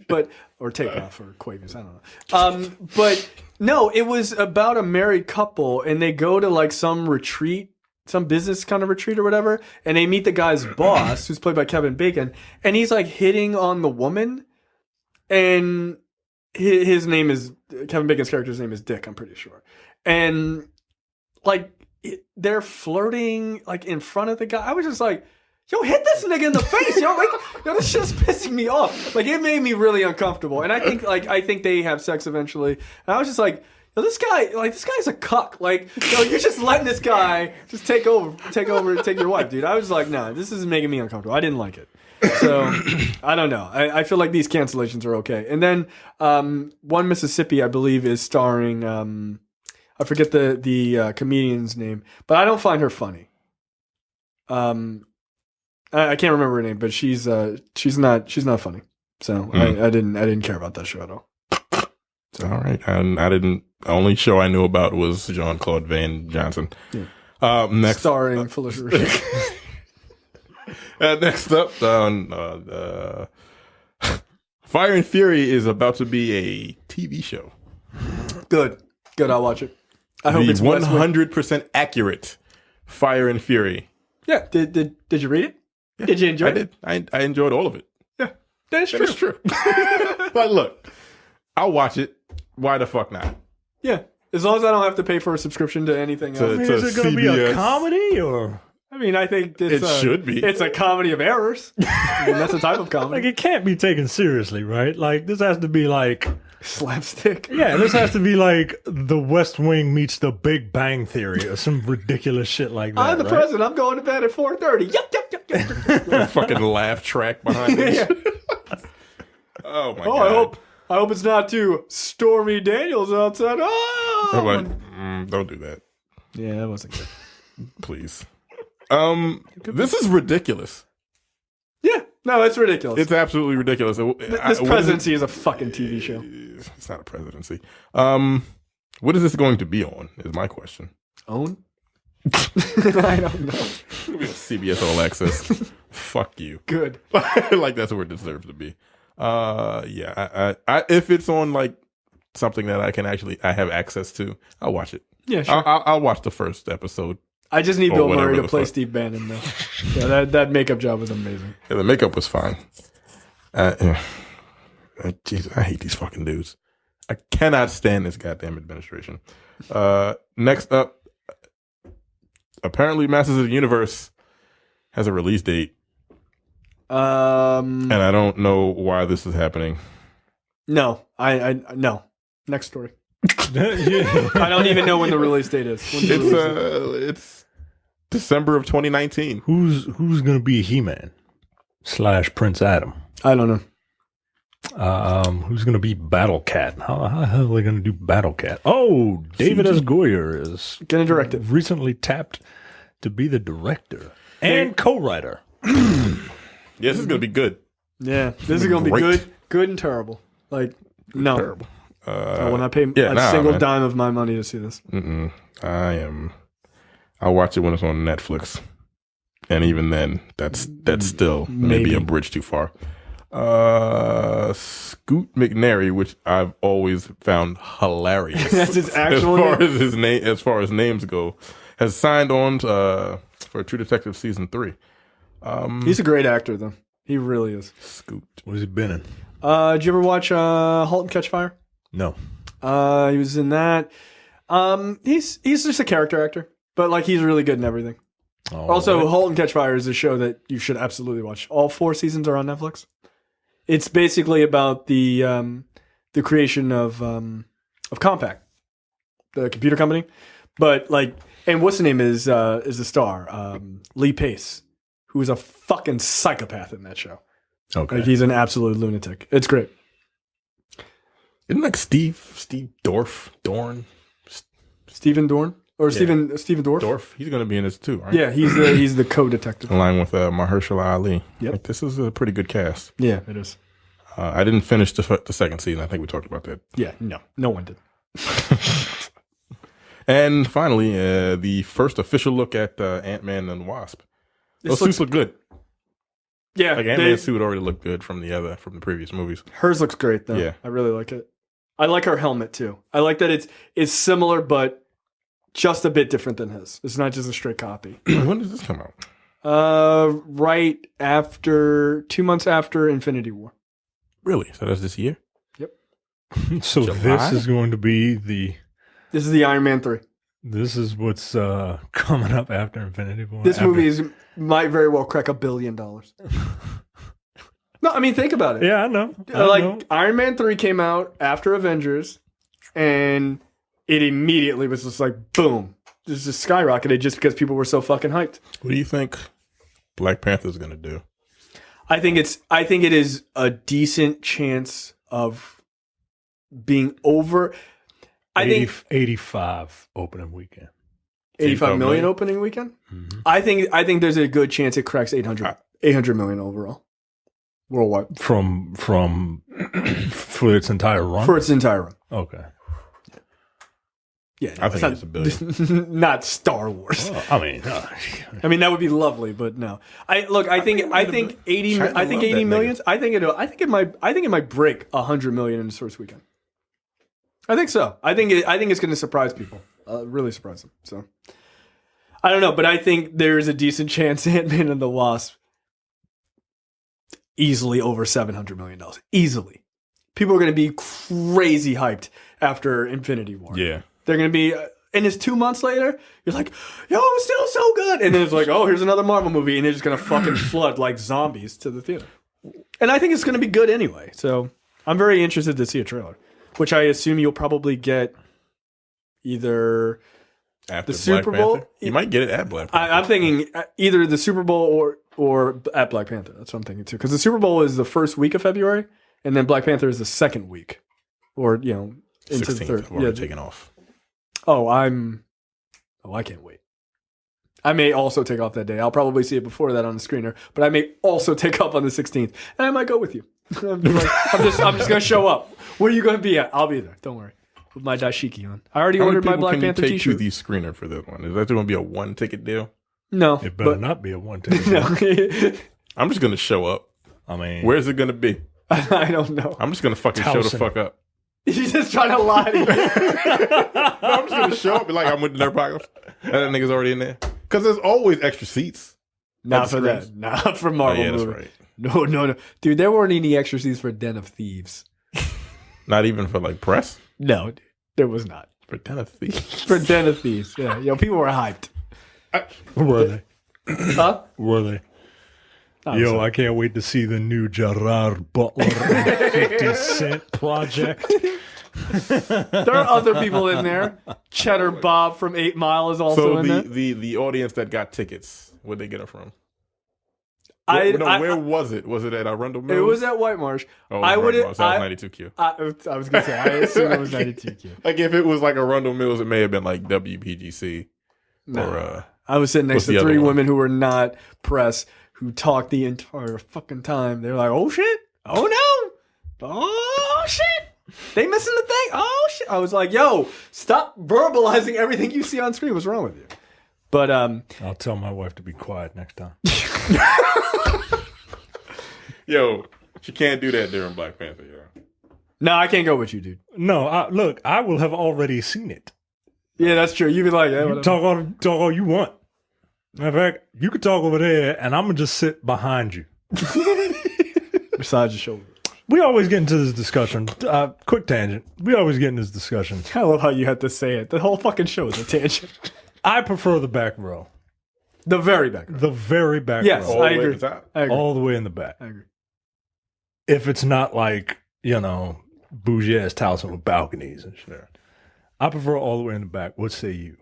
or Takeoff or Quavius. I don't know. But no, it was about a married couple, and they go to like some retreat, some business kind of retreat or whatever, and they meet the guy's boss, who's played by Kevin Bacon, and he's like hitting on the woman, and his name is Kevin Bacon's character's name is Dick, I'm pretty sure, and like they're flirting like in front of the guy. I was just like, yo, hit this nigga in the face, yo! Like, yo, this shit's pissing me off. Like, it made me really uncomfortable. And I think they have sex eventually. And I was just like, yo, this guy's a cuck. Like, yo, you're just letting this guy just take your wife, dude. I was like, nah, this is making me uncomfortable. I didn't like it. So I don't know. I feel like these cancellations are okay. And then One Mississippi, I believe, is starring I forget the comedian's name, but I don't find her funny. I can't remember her name, but she's not funny. So I didn't care about that show at all. So. All right, and the only show I knew about was Jean-Claude Van Johnson. Yeah. Next, starring Felicia Rashad. Next up, Fire and Fury is about to be a TV show. Good. I'll watch it. I hope it's 100% accurate Fire and Fury. Yeah. Did you read it? Yeah, did you enjoy it? I did. I enjoyed all of it. Yeah, that's true. But look, I'll watch it. Why the fuck not? Yeah, as long as I don't have to pay for a subscription to anything else. Is it going to be a comedy or? I mean, I think it should be. It's a comedy of errors. I mean, that's a type of comedy. Like, it can't be taken seriously, right? Like, this has to be like slapstick. Yeah, this has to be like The West Wing meets The Big Bang Theory or some ridiculous shit like that. I'm the president. I'm going to bed at 4:30. Yep. Fucking laugh track behind it. Oh my god! I hope it's not too Stormy Daniels outside. Oh, I'm like, don't do that, yeah, that wasn't good. please. This is ridiculous. Yeah, no, it's ridiculous. It's absolutely ridiculous. This presidency is a fucking TV show. It's not a presidency. What is this going to be on? Is my question. Own? I don't know. CBS All Access. Fuck you. Good. Like that's where it deserves to be. Yeah. I if it's on like something that I have access to, I'll watch it. Yeah, sure. I'll watch the first episode. I just need Or Bill whatever Murray to the play fuck. Steve Bannon though. Yeah, that makeup job was amazing. Yeah, the makeup was fine. Jeez, I hate these fucking dudes. I cannot stand this goddamn administration. Next up, apparently Masters of the Universe has a release date, and I don't know why this is happening. No, I no. Next story. Yeah. I don't even know when the release date is. When's the release date? It's December of 2019. Who's gonna be He-Man / Prince Adam? I don't know. Who's gonna be Battle Cat? How the hell are they gonna do Battle Cat? Oh, David S. Goyer is Gonna direct it. recently tapped to be the director and co-writer. Yes, it's gonna be good. Yeah, this is gonna be Great. good and terrible. Like no, Terrible. I will not pay yeah, a nah, single man. dime of my money to see this. I'll watch it when it's on Netflix, and even then, that's still maybe a bridge too far. Scoot McNairy, which I've always found hilarious. That's his actual name? As far as names go, has signed on for True Detective season 3. He's a great actor though. He really is. Scoot. What has he been in? Did you ever watch *Halt and Catch Fire*? No. He was in that. He's just a character actor, but like he's really good in everything. Also, *Halt and Catch Fire* is a show that you should absolutely watch. All 4 seasons are on Netflix. It's basically about the creation of Compaq, the computer company. But like, and what's the name is the star Lee Pace, who is a fucking psychopath in that show. Okay. Like he's an absolute lunatic. It's great. Isn't like Steve Dorn? Stephen Dorn or Stephen Dorff? Dorf. He's going to be in this too, right? Yeah, he's the co-detective. In line with Mahershala Ali. Yep. Like, this is a pretty good cast. Yeah, it is. I didn't finish the second season. I think we talked about that. Yeah, no one did. And finally, the first official look at Ant-Man and the Wasp. Those This looks- suits look good. Yeah, Like Ant-Man's suit already looked good from the previous movies. hers looks great though. Yeah. I really like it. I like her helmet too. I like that it's similar but just a bit different than his. It's not just a straight copy. When does this come out? Right after 2 months after Infinity War. Really? So that's this year? So July? this is going to be This is the Iron Man 3. this is what's coming up after Infinity War. This movie might very well crack $1 billion. No, I mean think about it. Yeah, I know. Iron Man 3 came out after Avengers, and it immediately was just like boom. This just skyrocketed just because people were so fucking hyped. What do you think Black Panther's going to do? I think it is a decent chance of being over. I think 85 opening weekend. 85 million opening weekend. Mm-hmm. I think there's a good chance it cracks 800 million overall worldwide From for its entire run. for its entire run. Okay. Yeah, I think it's $1 billion. Not Star Wars. Well, I mean, I mean that would be lovely, but no. I think 80 China I think love 80 that million. I think it might break 100 million in its first weekend. I think so. I think it's going to surprise people. Really surprise them. So I don't know, but I think there is a decent chance Ant-Man and the Wasp easily over $700 million. Easily. People are going to be crazy hyped after Infinity War. Yeah. They're going to be, and it's 2 months later, you're like, yo, it's still so good. And then it's like, oh, here's another Marvel movie. And they're just going to fucking flood like zombies to the theater. And I think it's going to be good anyway. So I'm very interested to see a trailer, which I assume you'll probably get either After The Super Bowl? Panther? You might get it at Black Panther. I'm thinking either the Super Bowl or at Black Panther. That's what I'm thinking too. Because the Super Bowl is the first week of February, and then Black Panther is the second week, or into 16th, the third. I've already taken off. Oh, I can't wait. I may also take off that day. I'll probably see it before that on the screener, but I may also take off on the 16th, and I might go with you. I'm just gonna show up. Where are you gonna be at? I'll be there. Don't worry. With my dashiki on. I already ordered my Black Panther T-shirt. T-shirt. The screener for this one? Is that going to be a one ticket deal? No, It better not be a one ticket. no. I'm just going to show up. I mean, Where's it going to be? I don't know. I'm just going to fucking show the Towson. fuck up. He's just trying to lie to you. No, I'm just going to show up. Be like, I'm with the Nerd Apocalypse. And that nigga's already in there. Because there's always extra seats. Not At the for that. screens. Not for Oh, Marvel yeah, that's movie. right. No. Dude, there weren't any extra seats for Den of Thieves. Not even for like press? No, dude, there was not. For Den of Thieves. For Den of Thieves. Yeah. Yo, people were hyped. where were they? Huh? Were they? Oh, Yo, sorry. I can't wait to see the new Gerard Butler and 50 Cent project. There are other people in there. Cheddar Bob from 8 Mile is also So in there. the audience that got tickets, where'd they get them from? I- Where was it? Was it at Arundel Mills? It was at White Marsh. Oh, I would. That was 92Q. I was gonna say. I assume it was 92Q. Like if it was like Arundel Mills, it may have been like WPGC. No, Or I was sitting next what's to the other 3 one? women who were not press, who talked the entire fucking time. They were like, "Oh shit! Oh no! Oh shit! They missing the thing! Oh shit!" I was like, "Yo, stop verbalizing everything you see on screen. What's wrong with you?" But I'll tell my wife to be quiet next time. Yo, she can't do that during Black Panther, yo. no, I can't go with you, dude. No, look, I will have already seen it. Yeah, that's true. You'd be like, "Yeah, You whatever." talk all you want. Matter of fact, you could talk over there, and I'm gonna just sit behind you. Besides your shoulder. We always get into this discussion. Quick tangent. We always get in this discussion. I love how you had to say it. The whole fucking show is a tangent. I prefer the back row, The very back. the very back Yes. row, All I the way agree. to the top. I agree. all the way in the back. I agree. If it's not like bougie ass Towson with balconies and shit, I prefer all the way in the back. What say you?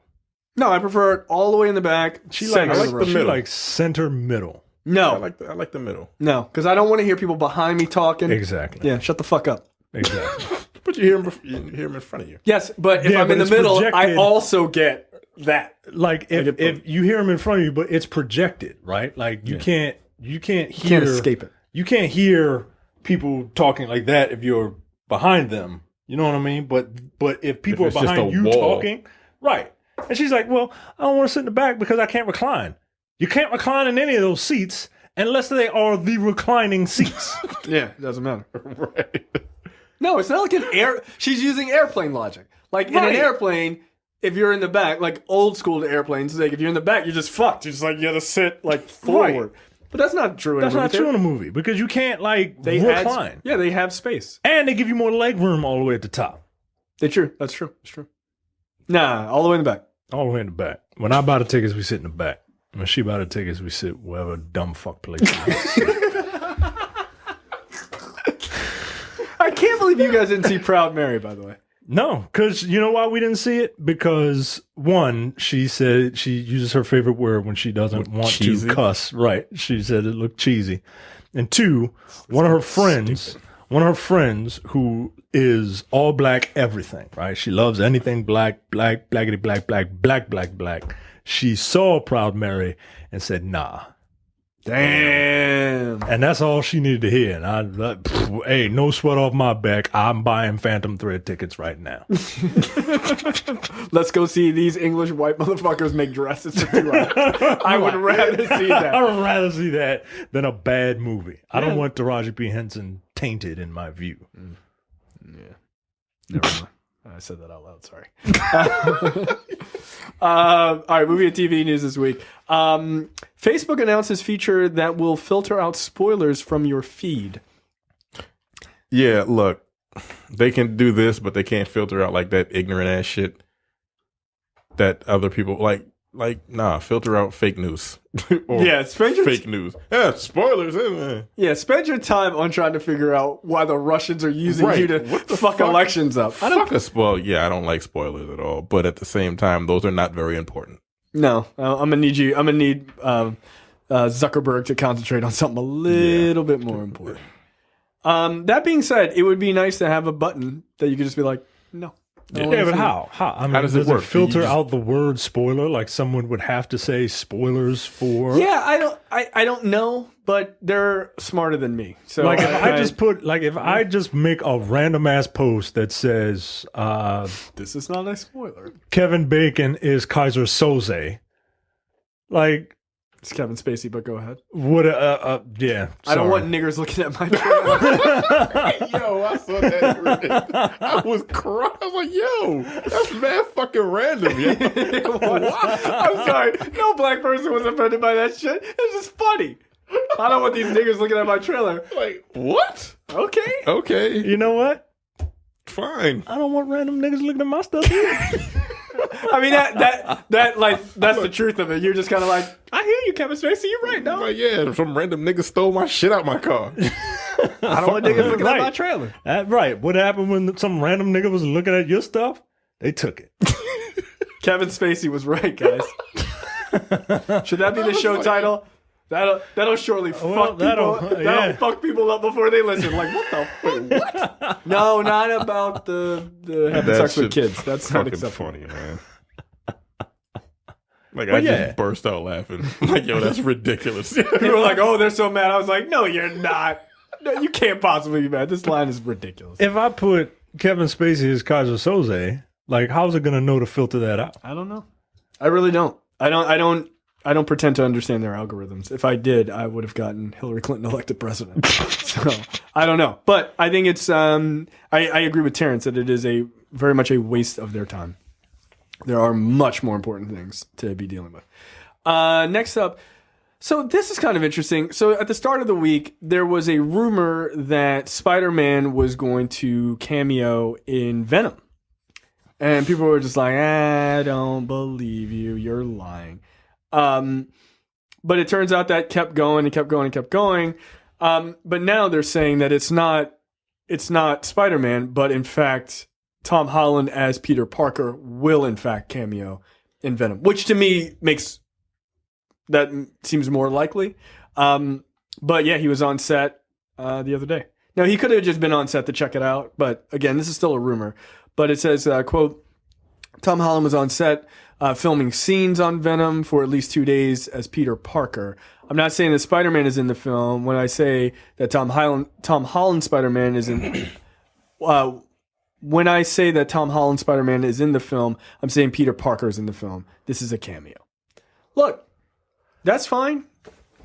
No, I prefer it all the way in the back. She center likes of the row. she middle. likes center middle. No, I like the middle. no, because I don't want to hear people behind me talking. Exactly. Yeah, shut the fuck up. Exactly. But you hear him in front of you. Yes, but if Yeah, I'm but in the it's middle, I projected. also get that. Like get if you hear him in front of you, but it's projected, right? Like you can't hear, Can't escape it. You can't hear people talking like that if you're behind them. You know what I mean? But if people If are it's just behind a you wall. talking, right? And she's like, "Well, I don't want to sit in the back because I can't recline. You can't recline in any of those seats unless they are the reclining seats." Yeah, it doesn't matter. Right. No, it's not like an air. She's using airplane logic. Like in an Right. airplane, if you're in the back, like old school airplanes, like if you're in the back, you're just fucked. You're just like you have to sit like forward. But that's not true. That's in a not movie true in a movie because you can't like They recline, yeah, they have space. and they give you more leg room all the way at the top, They true. That's true. It's true. Nah, all the way in the back. all the way in the back. When I buy the tickets, we sit in the back. When she buy the tickets, we sit wherever dumb fuck place. it is. I can't believe you guys didn't see Proud Mary, by the way. No, because you know why we didn't see it? Because one, she said she uses her favorite word when she doesn't want cheesy? to cuss. Right. She said it looked cheesy. And two, one of her friends who is all black everything, right? She loves anything black, blackity black. She saw Proud Mary and said, nah. Damn. And that's all she needed to hear. And hey, no sweat off my back. I'm buying Phantom Thread tickets right now. Let's go see these English white motherfuckers make dresses for 2 hours. I would rather see I that. would rather see that than a bad movie. I don't want Taraji P. Henson tainted in my view. Never mind. I said that out loud. Sorry. All right, movie and TV news this week. Facebook announces feature that will filter out spoilers from your feed. Yeah, look, they can do this, but they can't filter out like that ignorant ass shit that other people like. Like, nah, filter out fake news. Or Yeah, fake news. Yeah, spoilers. Yeah, spend your time on trying to figure out why the Russians are using Right. you to What the fuck fuck? elections up. Fuck a spoil. Yeah, I don't like spoilers at all. But at the same time, those are not very important. No, I'm gonna need Zuckerberg to concentrate on something a little bit more important. That being said, it would be nice to have a button that you could just be like, no. I don't Yeah, wanna but see it. how? I mean, does it work? filter Do you just- out the word spoiler? Like someone would have to say spoilers for. Yeah, I don't know, but they're smarter than me. So Like if I just make a random ass post that says this is not a spoiler. Kevin Bacon is Kaiser Soze, like It's Kevin Spacey, but go ahead. would yeah. I don't sorry. want niggers looking at my trailer. Yo, I saw that. I was crying. I was like, yo, that's mad fucking random, yo. I'm sorry. No black person was offended by that shit. It's just funny. I don't want these niggers looking at my trailer. Like, what? Okay. Okay, You know what? fine. I don't want random niggas looking at my stuff either. I mean that's the truth of it. You're just kind of like, I hear you, Kevin Spacey. You're right, no. Like, yeah, some random nigga stole my shit out my car. I don't want niggas looking at my Right. trailer. Right. What happened when some random nigga was looking at your stuff? They took it. Kevin Spacey was right, guys. Should that be the show title? That'll surely fuck that'll- people. yeah. That'll fuck people up before they listen. Like, what the fuck? What? No, not about the having sex with shit's kids. That's not fucking acceptable. funny, man. Like, I yeah. just burst out laughing. Like, yo, that's ridiculous. People were like, "Oh, they're so mad." I was like, "No, you're not. No, you can't possibly be mad. This line is ridiculous." If I put Kevin Spacey as Kaiser Soze, like how's it gonna know to filter that out? I don't know. I really don't. I don't pretend to understand their algorithms. If I did, I would have gotten Hillary Clinton elected president. So I don't know, but I think it's. I agree with Terrence that it is very much a waste of their time. There are much more important things to be dealing with. Next up, so this is kind of interesting. So at the start of the week, there was a rumor that Spider-Man was going to cameo in Venom. And people were just like, I don't believe you. You're lying. But it turns out that kept going and kept going and kept going. But now they're saying that it's not Spider-Man, but in fact, Tom Holland as Peter Parker will in fact cameo in Venom, which to me seems more likely. But yeah, he was on set the other day. Now, he could have just been on set to check it out, but again, this is still a rumor. But it says, quote, Tom Holland was on set filming scenes on Venom for at least 2 days as Peter Parker. I'm not saying that Spider-Man is in the film. When I say that Tom Holland Spider-Man is in... when I say that Tom Holland Spider-Man is in the film, I'm saying Peter Parker is in the film. This is a cameo. Look, that's fine.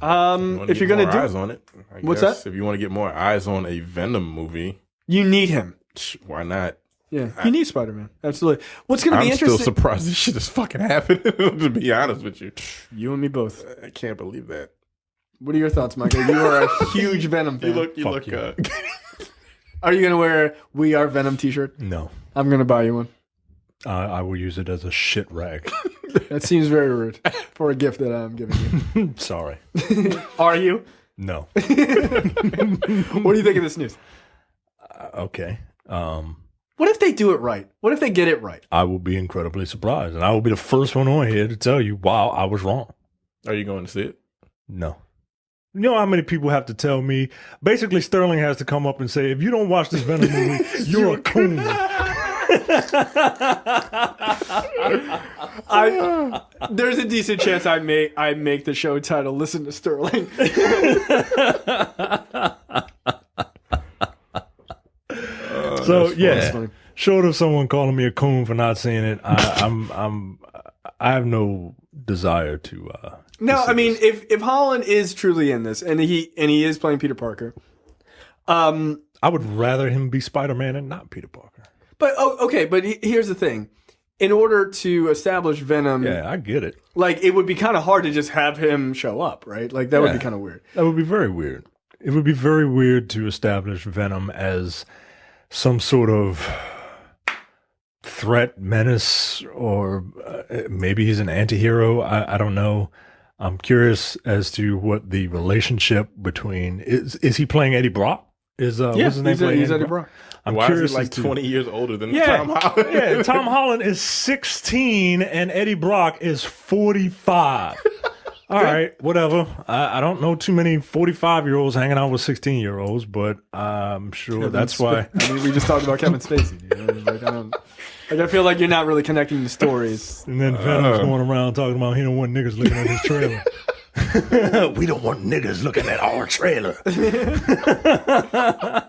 If you're going to do eyes on it, I What's guess. that? If you want to get more eyes on a Venom movie, you need him. why not? Yeah, you need Spider-Man. Absolutely. What's going to be I'm still interesting... surprised this shit is fucking happening, to be honest with you. You and me both. I can't believe that. What are your thoughts, Michael? You are a huge Venom fan. You look, Are you going to wear We Are Venom t-shirt? No. I'm going to buy you one. I will use it as a shit rag. That seems very rude for a gift that I'm giving you. Sorry. Are you? No. What do you think of this news? Okay. What if they do it right? What if they get it right? I will be incredibly surprised, and I will be the first one on here to tell you, wow, I was wrong. Are you going to see it? No. You know how many people have to tell me? Basically, Sterling has to come up and say, if you don't watch this Venom movie, you're a coon. There's a decent chance I make the show title Listen to Sterling. So That's yeah, funny. short of someone calling me a coon for not seeing it, I have no desire to. No, to see I mean this. if Holland is truly in this and he is playing Peter Parker, I would rather him be Spider-Man and not Peter Parker. but okay, but here's the thing. In order to establish Venom, Yeah, I get it. like it would be kind of hard to just have him show up, right? Like that would be Yeah. kind of weird. That would be very weird. It would be very weird to establish Venom as some sort of threat, menace, or maybe he's an anti-hero. I don't know. I'm curious as to what the relationship between is he playing Eddie Brock? What's his name? He's Eddie Brock. I'm Why curious is he like as to- 20 years older than Tom Holland? Yeah, Tom Holland is 16 and Eddie Brock is 45. All right, whatever. I don't know too many 45-year-olds hanging out with 16-year-olds, but I'm sure that's why. I mean, we just talked about Kevin Spacey. Dude. I feel like you're not really connecting the stories. And then Venom's going around talking about he don't want niggas looking at his trailer. We don't want niggas looking at our trailer.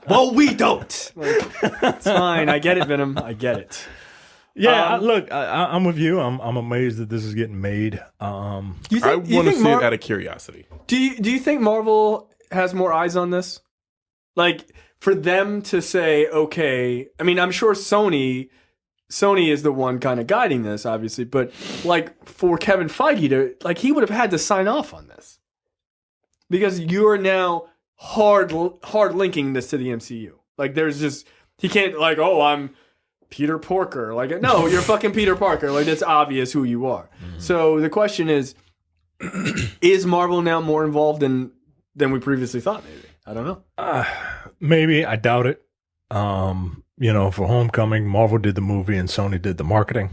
Well, we don't. It's fine. I get it, Venom. I get it. Yeah, look, I'm with you. I'm amazed that this is getting made. I want to see it out of curiosity. Do you think Marvel has more eyes on this? Like, for them to say, okay, I mean, I'm sure Sony is the one kind of guiding this, obviously, but like for Kevin Feige to, like, he would have had to sign off on this because you are now hard linking this to the MCU. Like, there's just, he can't, like, oh, I'm Peter Parker. Like, no, you're fucking Peter Parker. Like, it's obvious who you are. Mm-hmm. So the question is Marvel now more involved than we previously thought? Maybe, I don't know. Maybe, I doubt it. For Homecoming, Marvel did the movie and Sony did the marketing.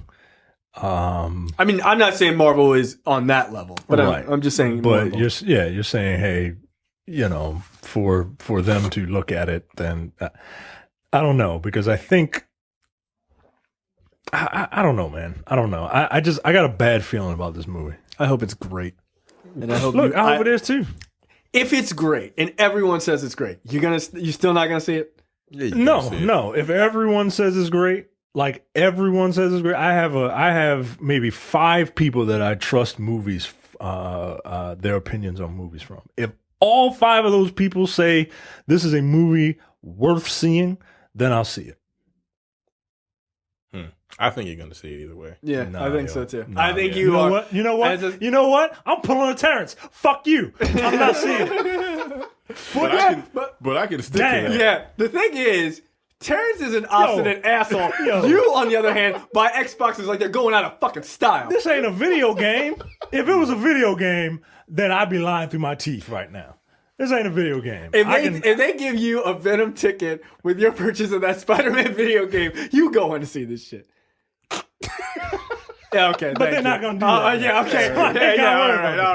I mean, I'm not saying Marvel is on that level, but right. I'm just saying. But you're saying, hey, for them to look at it, then I don't know, because I think. I don't know, man. I don't know. I got a bad feeling about this movie. I hope it's great, and I hope I hope it is too. If it's great and everyone says it's great, you're still not gonna see it? Yeah, no. If everyone says it's great, like everyone says it's great, I have maybe 5 people that I trust movies, their opinions on movies from. If all 5 of those people say this is a movie worth seeing, then I'll see it. I think you're going to see it either way. Yeah, I think so too. I think you are. What? You know what? I'm pulling a Terrence. Fuck you. I'm not seeing it. But I can stick to that. Yeah, the thing is, Terrence is an obstinate asshole. You, on the other hand, buy Xboxes like they're going out of fucking style. This ain't a video game. If it was a video game, then I'd be lying through my teeth right now. This ain't a video game. If they give you a Venom ticket with your purchase of that Spider-Man video game, you go in to see this shit. Yeah, okay. But they're not going to do that. Yeah, okay. All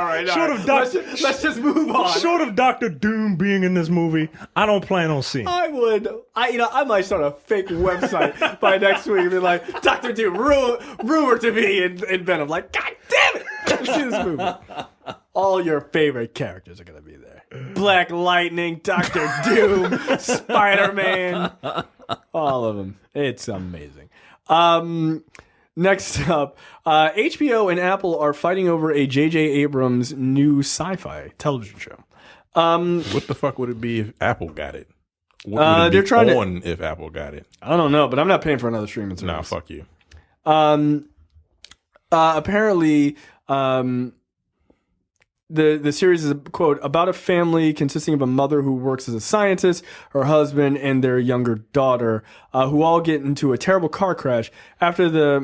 right. Let's just move on. Short of Dr. Doom being in this movie, I don't plan on seeing it. I might start a fake website by next week and be like, Dr. Doom, rumor to be in Venom. Like, God damn it! Let's see this movie. All your favorite characters are going to be there. Black Lightning, Dr. Doom, Spider-Man. All of them. It's amazing. Next up, HBO and Apple are fighting over a J.J. Abrams new sci-fi television show. What the fuck would it be if Apple got it? What would it be if Apple got it? I don't know, but I'm not paying for another streaming service. Nah, fuck you. Apparently, the series is, quote, about a family consisting of a mother who works as a scientist, her husband, and their younger daughter, who all get into a terrible car crash. After that,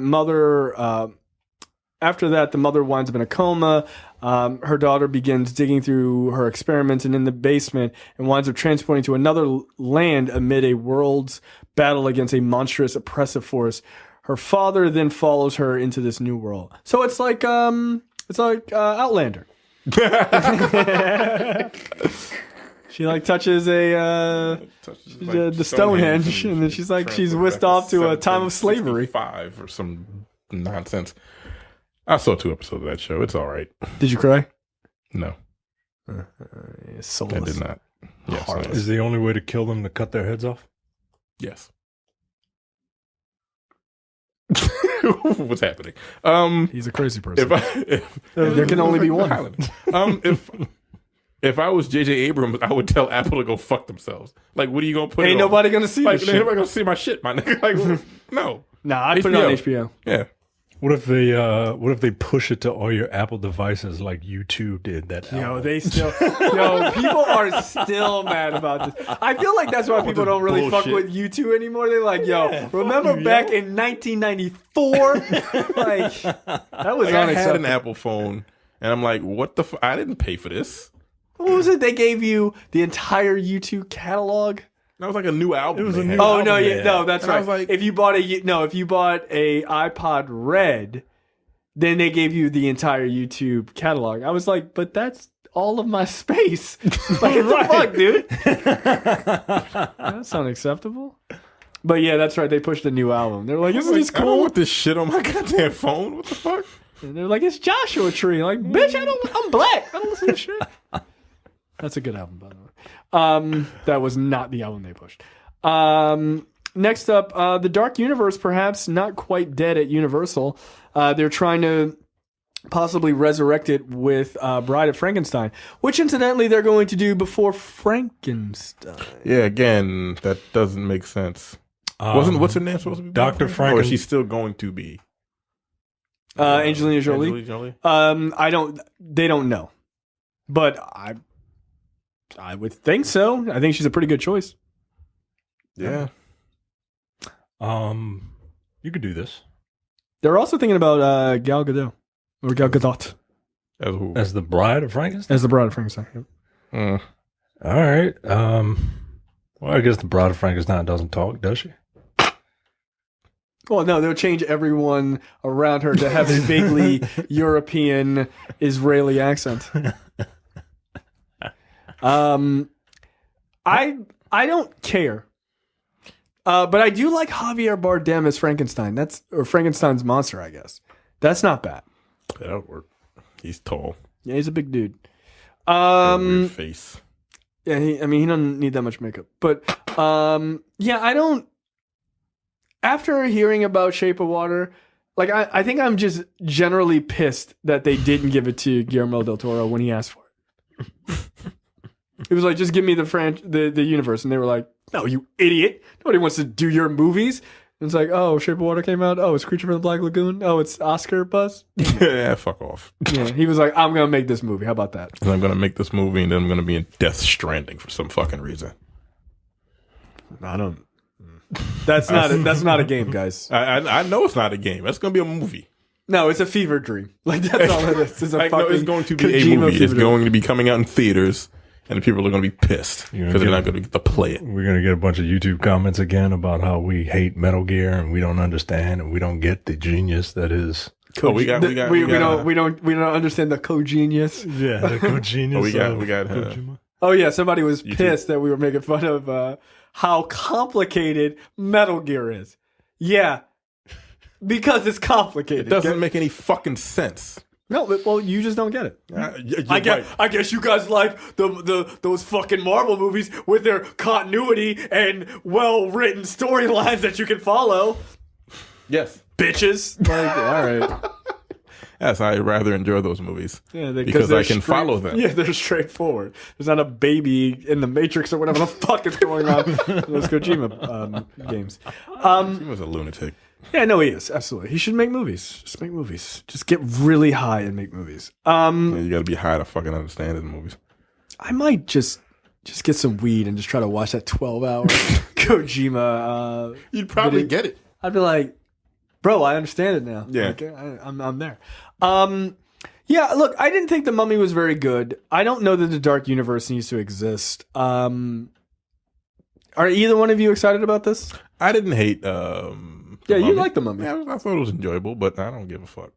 the mother winds up in a coma. Her daughter begins digging through her experiments and in the basement and winds up transporting to another land amid a world's battle against a monstrous oppressive force. Her father then follows her into this new world. So it's like Outlander. She like touches the Stonehenge, and then she's like whisked off to a time of slavery. 5 or some nonsense. I saw 2 episodes of that show. It's all right. Did you cry? No, I did not. Yes, is the only way to kill them to cut their heads off? Yes. What's happening? He's a crazy person. There can only be one. If I was J.J. Abrams, I would tell Apple to go fuck themselves. Like, what are you gonna put? Ain't nobody gonna see this shit. Ain't nobody gonna see my shit, my nigga. Like, no. Nah, I put it on HBO. Yeah. What if they push it to all your Apple devices like YouTube did that album? People are still mad about this. I feel like that's why people don't really fuck with U2 anymore. They're like, remember back in 1994? Like, that was I had an Apple phone, and I'm like, what the I didn't pay for this. What was it? They gave you the entire U2 catalog? That was like a new album. It was a new Oh, album. no, that's And I right. was like- if you bought a iPod Red, then they gave you the entire YouTube catalog. I was like, but that's all of my space. Like, what the fuck, dude? That's unacceptable. But yeah, that's right. They pushed a new album. They're like, isn't this I don't cool? want this shit on my goddamn phone. What the fuck? And they're like, it's Joshua Tree. Like, bitch, I'm black. I don't listen to shit. That's a good album, by the way. That was not the album they pushed. Next up, The Dark Universe, perhaps not quite dead at Universal. They're trying to possibly resurrect it with Bride of Frankenstein, which incidentally they're going to do before Frankenstein. Yeah, again, that doesn't make sense. What's her name supposed to be? Dr. Or Franken- is she still going to be? Angelina Jolie. They don't know, but I would think so. I think she's a pretty good choice. Yeah. You could do this They're also thinking about Gal Gadot or Gal Gadot As who? as the Bride of Frankenstein. as the Bride of Frankenstein. Mm. All right. Well, I guess the Bride of Frankenstein doesn't talk, does she? Well, no, they'll change everyone around her to have a vaguely European Israeli accent. I don't care. But I do like Javier Bardem as Frankenstein. Or Frankenstein's monster, I guess. That's not bad. That would work. He's tall. Yeah, he's a big dude. Weird face. Yeah, he doesn't need that much makeup. But yeah, I don't. After hearing about Shape of Water, like I think I'm just generally pissed that they didn't give it to Guillermo del Toro when he asked for it. It was like, just give me the universe, and they were like, no, you idiot! Nobody wants to do your movies. And it's like, oh, Shape of Water came out. Oh, it's Creature from the Black Lagoon. Oh, it's Oscar buzz. Yeah, fuck off. Yeah, he was like, I'm gonna make this movie. How about that? And I'm gonna make this movie, and then I'm gonna be in Death Stranding for some fucking reason. I don't. That's not a game, guys. I know it's not a game. That's gonna be a movie. No, it's a fever dream. Like, that's all it is. It's a Like, no, it's fucking going to be Kojima a movie. fever It's dream. going to be coming out in theaters, and the people are going to be pissed You're because gonna they're get- not going to get to play it. We're gonna get a bunch of YouTube comments again about how we hate Metal Gear and we don't understand and we don't get the genius that is. Oh, we don't understand the co-genius. Yeah, the co-genius. Oh, we got Kojima. Oh yeah, somebody was YouTube. pissed that we were making fun of how complicated Metal Gear is. Yeah, because it's complicated. It doesn't make any fucking sense. No, well, you just don't get it. You're I right. guess you guys like those fucking Marvel movies with their continuity and well-written storylines that you can follow. Yes. Bitches. Like, all right. Yes, I rather enjoy those movies. Yeah, Because they're I can follow them. Yeah, they're straightforward. There's not a baby in the Matrix or whatever the fuck is going on in those Kojima games. He was a lunatic. Yeah, no, he is. Absolutely. He should make movies. Just make movies. Just get really high and make movies. Yeah, you got to be high to fucking understand his movies. I might just get some weed and just try to watch that 12-hour Kojima. You'd probably video. get it. I'd be like, bro, I understand it now. Yeah. Like, I'm there. Yeah, look, I didn't think The Mummy was very good. I don't know that the Dark Universe needs to exist. Are either one of you excited about this? I didn't hate. Yeah, you like The Mummy. Yeah, I thought it was enjoyable, but I don't give a fuck.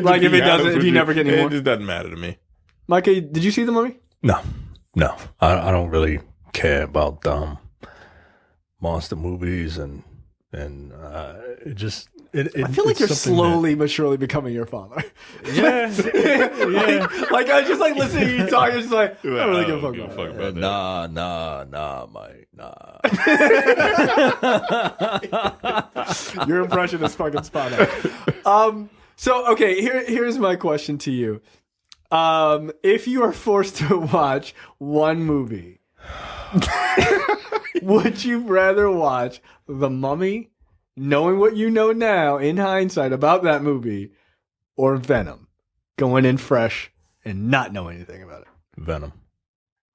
Like, to if be it doesn't- honest if with you never get any more? it just doesn't matter to me. Micah, did you see The Mummy? No. I don't really care about monster movies and it just. I feel like it's you're something slowly but surely becoming your father. Yeah. like I just like listening to you talk. You're just like, I don't really give a fuck about it. about that. Nah, mate, nah. Your impression is fucking spot on. So okay, here's my question to you. If you are forced to watch one movie, would you rather watch The Mummy, knowing what you know now in hindsight about that movie, or Venom, going in fresh and not knowing anything about it? Venom.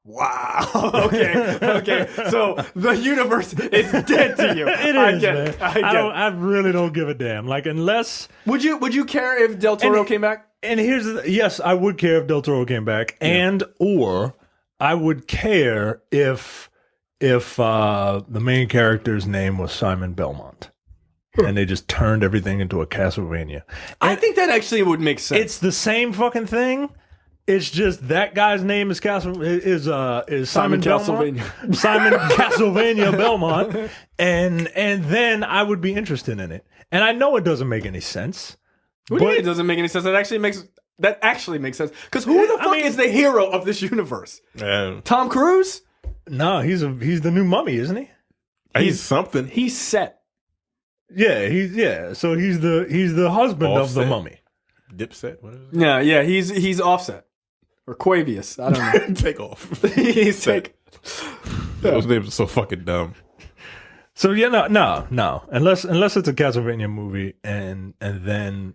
Wow. Okay. So the universe is dead to you. It is, man. I really don't give a damn. Like, unless would you care if Del Toro came back? And yes, I would care if Del Toro came back, and or I would care if the main character's name was Simon Belmont. And they just turned everything into a Castlevania. I think that actually would make sense. It's the same fucking thing. It's just that guy's name is Simon Castlevania. Simon Castlevania Belmont, and then I would be interested in it. And I know it doesn't make any sense. What do you mean it doesn't make any sense? That actually makes sense. Because who the fuck is the hero of this universe? Tom Cruise? No, he's the new Mummy, isn't he? He's something. He's set. Yeah, So he's the husband of the Mummy. Dipset? What is it? Yeah. He's Offset or Quavius. I don't know. Take off. He's take. Those names are so fucking dumb. So yeah, no. Unless it's a Castlevania movie, and then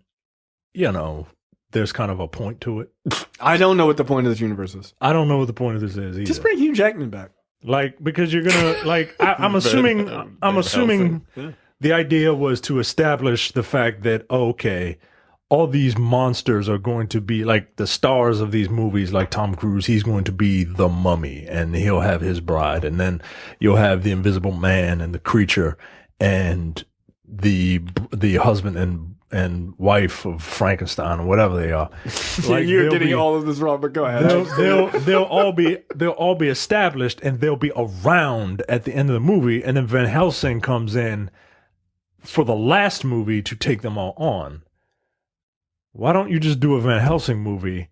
there's kind of a point to it. I don't know what the point of this universe is. I don't know what the point of this is either. Just bring Hugh Jackman back. Like, because you're gonna like. I'm assuming. The idea was to establish the fact that, okay, all these monsters are going to be like the stars of these movies, like Tom Cruise. He's going to be the Mummy, and he'll have his bride, and then you'll have the Invisible Man and the Creature, and the husband and wife of Frankenstein, or whatever they are. Like, you're getting all of this wrong, but go ahead. They'll all be established, and they'll be around at the end of the movie, and then Van Helsing comes in for the last movie to take them all on. Why don't you just do a Van Helsing movie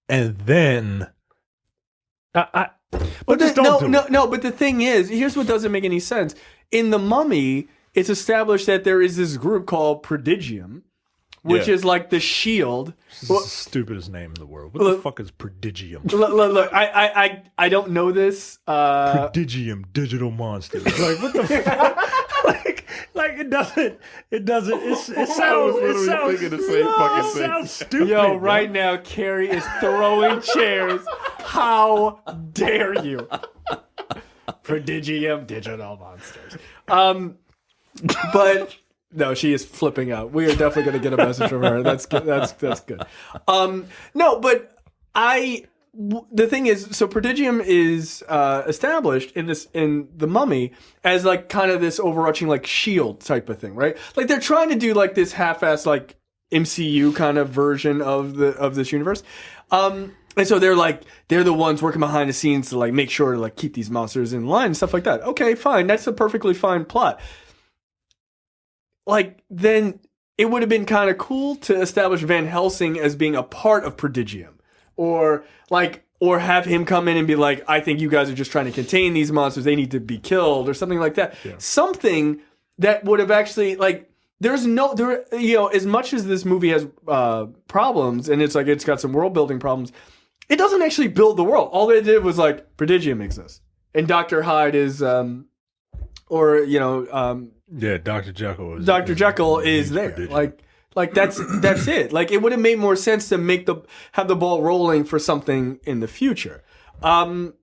and then But the thing is, here's what doesn't make any sense. In The Mummy, it's established that there is this group called Prodigium, which is like the shield. This is the stupidest name in the world. What the fuck is Prodigium? Look, I don't know this. Prodigium digital monsters. Like, what the fuck? Like it doesn't. It sounds stupid. Yo, right now, Carrie is throwing chairs. How dare you? Prodigium digital monsters. But no, she is flipping out. We are definitely going to get a message from her. That's good. That's good. No, but the thing is, so Prodigium is established in The Mummy as like kind of this overarching like shield type of thing, right? Like they're trying to do like this half-assed like MCU kind of version of this universe. And so they're the ones working behind the scenes to like make sure to like keep these monsters in line and stuff like that. Okay, fine. That's a perfectly fine plot. Like, then it would have been kind of cool to establish Van Helsing as being a part of Prodigium. Or have him come in and be like, I think you guys are just trying to contain these monsters. They need to be killed or something like that. Yeah. Something that would have actually, like, as much as this movie has problems, and it's like it's got some world building problems, it doesn't actually build the world. All they did was like, Prodigium exists. And Dr. Hyde is, Dr. Jekyll is. Dr. Jekyll is there. Prodigium. Like that's it. Like, it would have made more sense to have the ball rolling for something in the future. I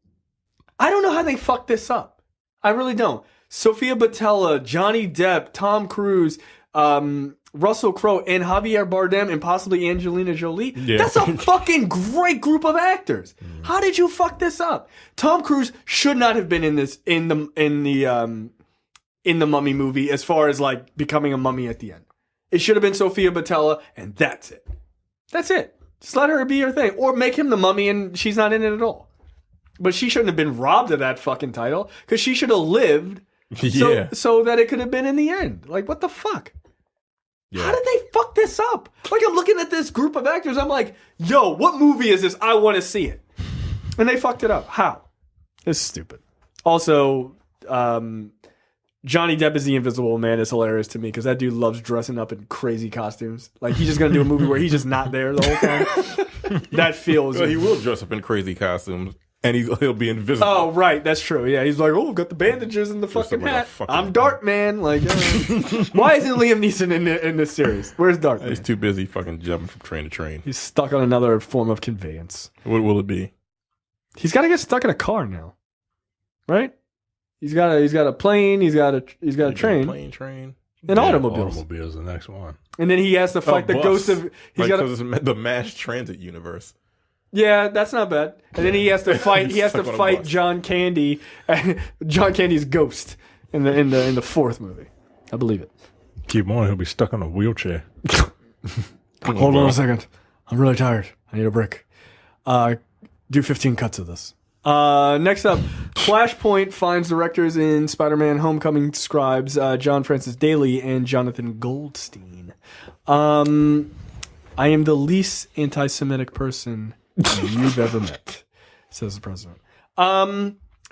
don't know how they fucked this up. I really don't. Sofia Boutella, Johnny Depp, Tom Cruise, Russell Crowe, and Javier Bardem, and possibly Angelina Jolie. Yeah. That's a fucking great group of actors. How did you fuck this up? Tom Cruise should not have been in this in the Mummy movie as far as like becoming a mummy at the end. It should have been Sofia Boutella, and that's it. That's it. Just let her be her thing. Or make him the mummy and she's not in it at all. But she shouldn't have been robbed of that fucking title, because she should have lived so that it could have been in the end. Like, what the fuck? Yeah. How did they fuck this up? Like, I'm looking at this group of actors, I'm like, yo, what movie is this? I want to see it. And they fucked it up. How? It's stupid. Also, Johnny Depp as the Invisible Man is hilarious to me, because that dude loves dressing up in crazy costumes. Like, he's just going to do a movie where he's just not there the whole time. That feels... Well, he will dress up in crazy costumes. and he'll be invisible. Oh, right, that's true. Yeah, he's like, oh, got the bandages and the fucking like a hat. fucking- I'm Dart Man. Like, why isn't Liam Neeson in this series? Where's Dart Man? He's too busy fucking jumping from train to train. He's stuck on another form of conveyance. What will it be? He's got to get stuck in a car now, right? He's got a plane. He's got a train. Plane, train. And automobiles. Automobiles, the next one. And then he has to fight the bus. ghost of. He's Like, got 'cause it's the mass transit universe. Yeah, that's not bad. And then he has to fight. He has to Stuck on a fight bus. John Candy, John Candy's ghost in the fourth movie. I believe it. Keep on, he'll be stuck on a wheelchair. Hold on a second. I'm really tired. I need a break. Do 15 cuts of this. Next up, Flashpoint finds directors in Spider-Man: Homecoming scribes John Francis Daly and Jonathan Goldstein. I am the least anti-Semitic person you've ever met, says the president.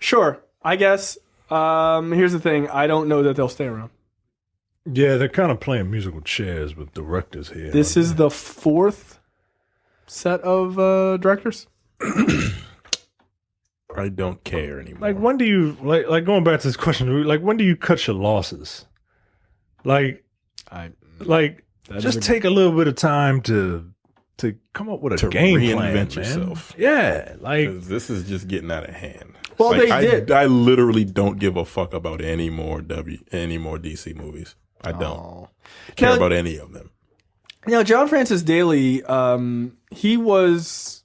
Sure, I guess. Here's the thing. I don't know that they'll stay around. Yeah, they're kind of playing musical chairs with directors here. This is the fourth set of directors. I don't care anymore. Like, when do you like going back to this question? Like, when do you cut your losses? Like, just take a little bit of time to come up with a To game reinvent plan, man. yourself. Yeah, like 'Cause this is just getting out of hand. Well, Like, they did. I literally don't give a fuck about any more DC movies. I don't care Now- about any of them. Now, John Francis Daly, he was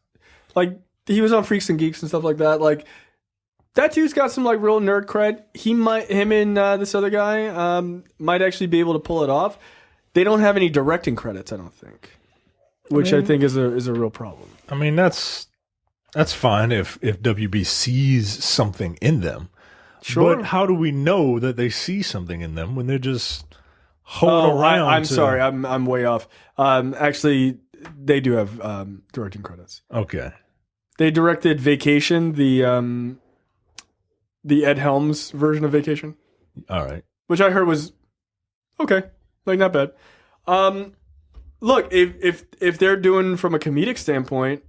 on Freaks and Geeks and stuff like that. Like, that dude's got some like real nerd cred. Him and this other guy might actually be able to pull it off. They don't have any directing credits, I don't think, which I think is a real problem. I mean, that's fine if WB sees something in them. Sure. But how do we know that they see something in them when they're just holding around? I'm sorry, I'm way off. Actually, they do have directing credits. Okay. They directed Vacation, the Ed Helms version of Vacation, All right. which I heard was okay, like not bad. Look, if they're doing from a comedic standpoint,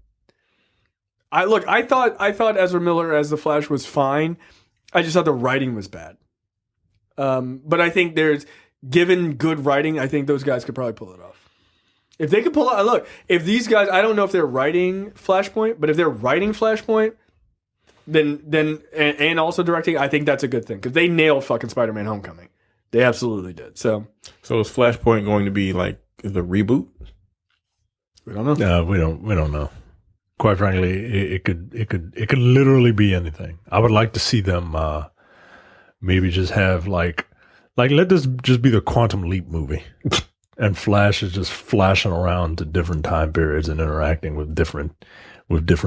I thought Ezra Miller as the Flash was fine. I just thought the writing was bad. But I think given good writing, I think those guys could probably pull it off. If they could pull out, look, if these guys, I don't know if they're writing Flashpoint, but if they're writing Flashpoint, then and also directing, I think that's a good thing because they nailed fucking Spider-Man: Homecoming. They absolutely did. So is Flashpoint going to be like the reboot? we don't know. No, we don't know. Quite frankly, it could literally be anything. I would like to see them maybe just have like let this just be the Quantum Leap movie. And Flash is just flashing around to different time periods and interacting with different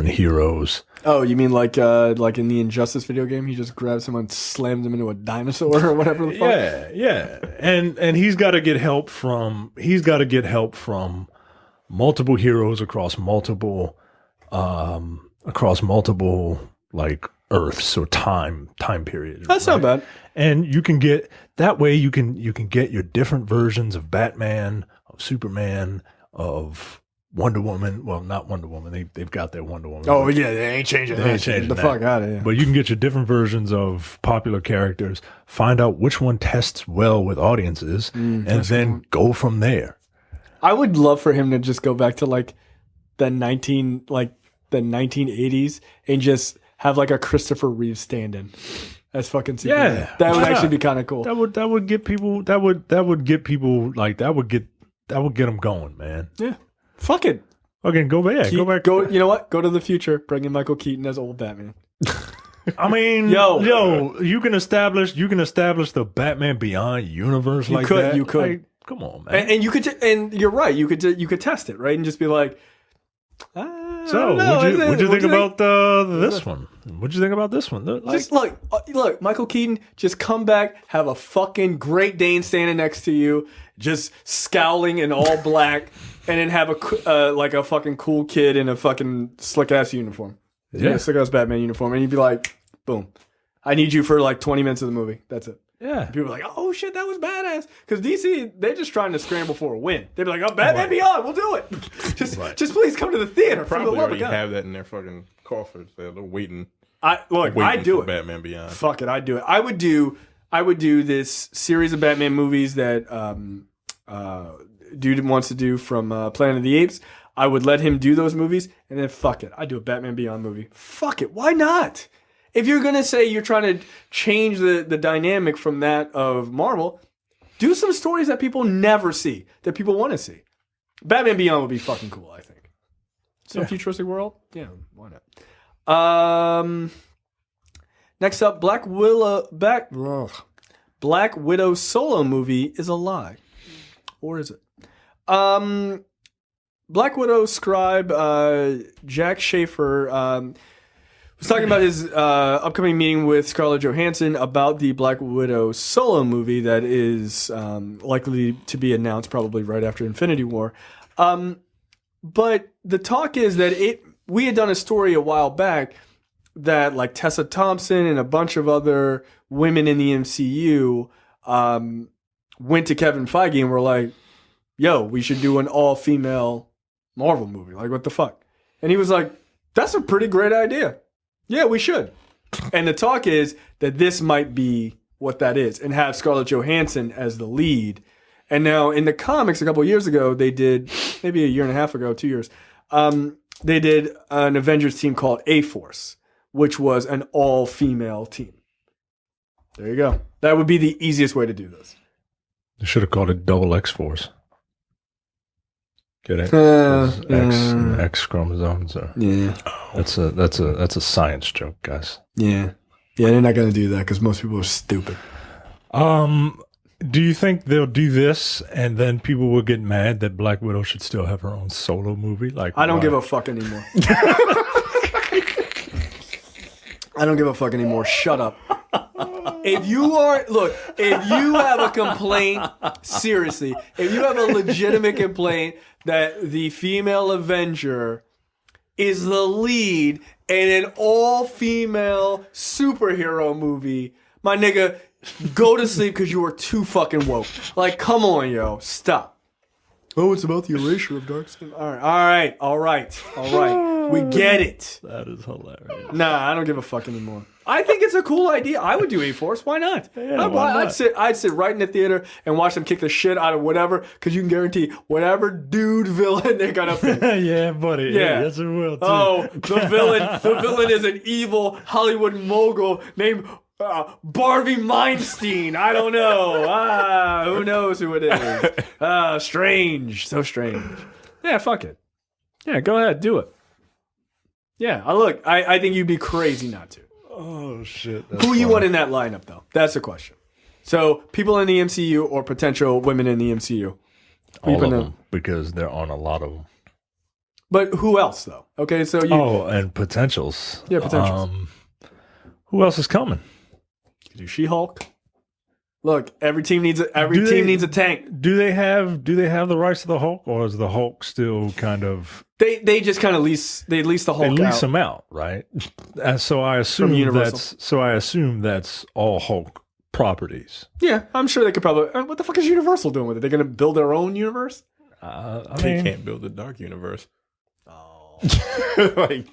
heroes. Oh, you mean like in the Injustice video game, he just grabs someone, slams him into a dinosaur or whatever the fuck? Yeah. And he's got to get help from multiple heroes across multiple like Earths or time periods. That's not bad. And you can get that way. You can get your different versions of Batman, of Superman, of Wonder Woman. Well, not Wonder Woman. They've got their Wonder Woman. Oh yeah, they ain't changing that. changing the that. fuck out of here. But you can get your different versions of popular characters. Find out which one tests well with audiences, and then go from there. I would love for him to just go back to like the 1980s and just have like a Christopher Reeve stand-in as fucking Superman. Yeah, That would why actually not? be kind of cool. That would get people them going, man. Yeah. Fuck it. Okay, go back. You know what? Go to the future. Bring in Michael Keaton as old Batman. I mean, Yo. you can establish the Batman Beyond universe like could, that. you could. Like, come on, man. And you could, and you're right. You could test it, right, and just be like, So, what'd you think about this one? What'd you think about this one? Like, Just look, Michael Keaton, just come back, have a fucking Great Dane standing next to you, just scowling in all black, and then have a fucking cool kid in a fucking slick ass uniform. Yeah. Slick ass Batman uniform, and you'd be like, boom, I need you for like 20 minutes of the movie. That's it. yeah. People are like, oh shit, that was badass. Because DC, they're just trying to scramble for a win. They'd be like, oh, Batman Beyond, we'll do it. Just please come to the theater. For the Probably love of already God. have that in their fucking coffers. They're waiting. I'd do it. Batman Beyond. Fuck it, I'd do it. I would do this series of Batman movies that dude wants to do from Planet of the Apes. I would let him do those movies, and then fuck it, I'd do a Batman Beyond movie. Fuck it, why not? If you're gonna say you're trying to change the dynamic from that of Marvel, do some stories that people never see, that people want to see. Batman Beyond would be fucking cool, I think. Some futuristic world? Yeah, why not? Next up, Black Widow solo movie is a lie. Or is it? Black Widow scribe Jack Schaefer was talking about his upcoming meeting with Scarlett Johansson about the Black Widow solo movie that is likely to be announced probably right after Infinity War. But the talk is that we had done a story a while back that like Tessa Thompson and a bunch of other women in the MCU went to Kevin Feige and were like, yo, we should do an all-female Marvel movie. Like, what the fuck? And he was like, that's a pretty great idea. Yeah, we should. And the talk is that this might be what that is and have Scarlett Johansson as the lead. And now in the comics a couple of years ago, they did, maybe a year and a half ago, 2 years, they did an Avengers team called A-Force, which was an all-female team. There you go. That would be the easiest way to do this. They should have called it Double X-Force. Get it? X chromosomes. Yeah. That's a science joke, guys. Yeah. Yeah, they're not going to do that because most people are stupid. Do you think they'll do this and then people will get mad that Black Widow should still have her own solo movie? Like, I don't give a fuck anymore. I don't give a fuck anymore. Shut up. If you have a complaint, seriously, if you have a legitimate complaint that the female Avenger is the lead in an all-female superhero movie, my nigga, go to sleep because you are too fucking woke. Like, come on, yo. Stop. Oh, it's about the erasure of Darkseid. All right. We get it. That is hilarious. Nah, I don't give a fuck anymore. I think it's a cool idea. I would do A-Force. Why not? Yeah, why not? I'd sit right in the theater and watch them kick the shit out of whatever, because you can guarantee whatever dude villain they're gonna pick. Yeah, buddy. Yeah, yes, it will. Too. Oh, the villain is an evil Hollywood mogul named Barbie Meinstein. I don't know. Who knows who it is? Strange. So strange. Yeah, fuck it. Yeah, go ahead, do it. Yeah, I think you'd be crazy not to. Oh, shit. Who you want in that lineup, though? That's the question. So, people in the MCU or potential women in the MCU? All of them, because there aren't a lot of them. But who else, though? Okay, so you... Oh, and potentials. Yeah, potentials. Who else is coming? You could do She-Hulk. Look, every team needs a tank. Do they have the rights to the Hulk, or is the Hulk still kind of? They just kind of lease the Hulk. They lease him out, right? So I assume that's all Hulk properties. Yeah, I'm sure they could probably. What the fuck is Universal doing with it? They're going to build their own universe? They can't build the Dark Universe. Oh, like.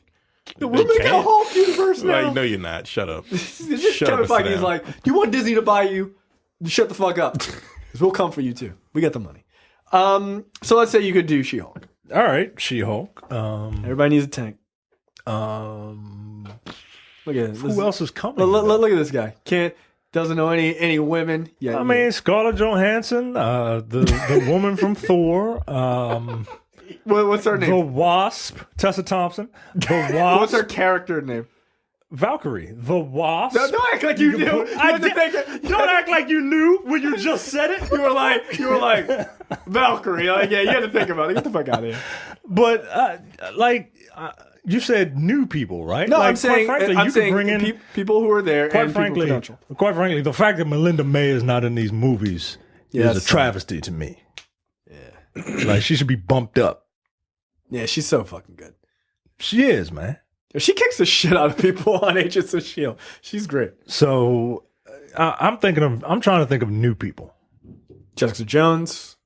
We're making a Hulk universe now. Like, no, you're not. Shut up. Kevin Feige is like, do you want Disney to buy you? Shut the fuck up. Because we'll come for you too. We got the money. So let's say you could do She-Hulk. All right, She-Hulk. Everybody needs a tank. Look at this. Who else is coming? Look at this guy. Doesn't know any women. Yeah. I mean, Scarlett Johansson, the woman from Thor. What's her name? The Wasp. Tessa Thompson. The Wasp. What's her character name? Valkyrie, the Wasp. No, don't act like you knew. Don't act like you knew when you just said it. You were like Valkyrie. Like, yeah, you had to think about it. Get the fuck out of here. But you said new people, right? No, like, I'm saying bring in people who are there. Quite frankly, the fact that Melinda May is not in these movies is a travesty to me. Yeah, like she should be bumped up. Yeah, she's so fucking good. She is, man. She kicks the shit out of people on Agents of S.H.I.E.L.D. She's great. So I'm trying to think of new people. Jessica Jones.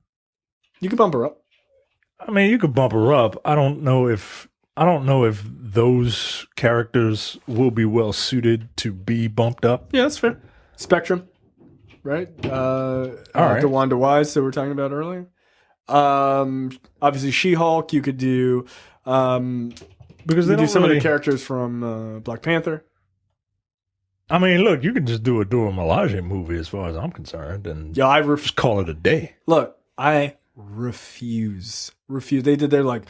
You can bump her up. I mean, you could bump her up. I don't know if I don't know if those characters will be well suited to be bumped up. Yeah, that's fair. Spectrum, right? All right. DeWanda Wise that we were talking about earlier. Obviously She-Hulk. You could do Because you they could do don't some of really, the characters from Black Panther. I mean, look, you can just do a Dora Milaje movie as far as I'm concerned and Yeah, I just call it a day. look. I refuse. They did their like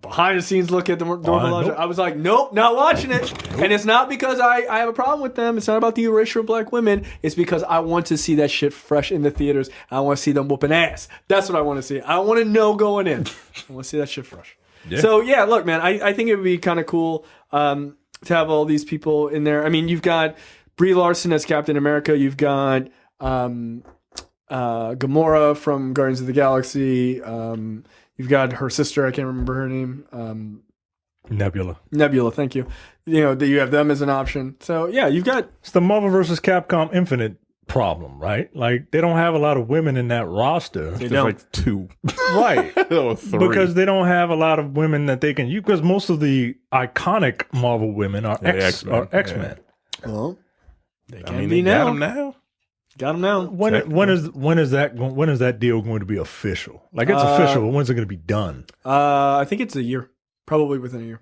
behind the scenes look at the Dora Milaje. nope. I was like, nope, not watching it. And it's not because I have a problem with them. It's not about the erasure of black women. It's because I want to see that shit fresh in the theaters. I want to see them whooping ass. That's what I want to see. I want to know going in. I want to see that shit fresh. Yeah. So yeah, look, man, I think it would be kind of cool to have all these people in there. I mean, you've got Brie Larson as Captain America. You've got Gamora from Guardians of the Galaxy. You've got her sister. I can't remember her name. Nebula. Thank you. You know that you have them as an option. So yeah, you've got It's the Marvel vs. Capcom Infinite problem, right? Like, they don't have a lot of women in that roster. they There's don't. like 2 Right. or 3. Because they don't have a lot of women that they can use. Because most of the iconic Marvel women are X-Men, X-Men. Well, they can I mean, be they got now. them now. Got them now. When is that deal going to be official? Like, it's official, but when's it going to be done? I think it's a year. Probably within a year.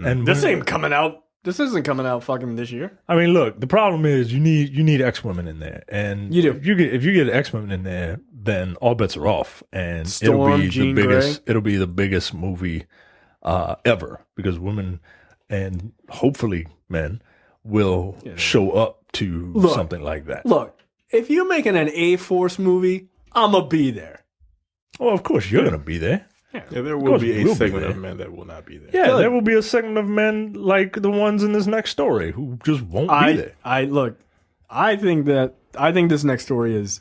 And This when- ain't coming out. This isn't coming out fucking this year. I mean, look, the problem is you need X women in there, and You do. If you get X women in there, then all bets are off, and Storm, Jean Grey. It'll be the biggest movie ever, because women and hopefully men will show up to Look. something like that. Look, if you're making an A-Force movie, I'ma be there. Well, of course you're going to be there. Yeah, there will course be we a will be segment there. of men that will not be there. Yeah, Good. there will be a segment of men like the ones in this next story who just won't be there. I think this next story is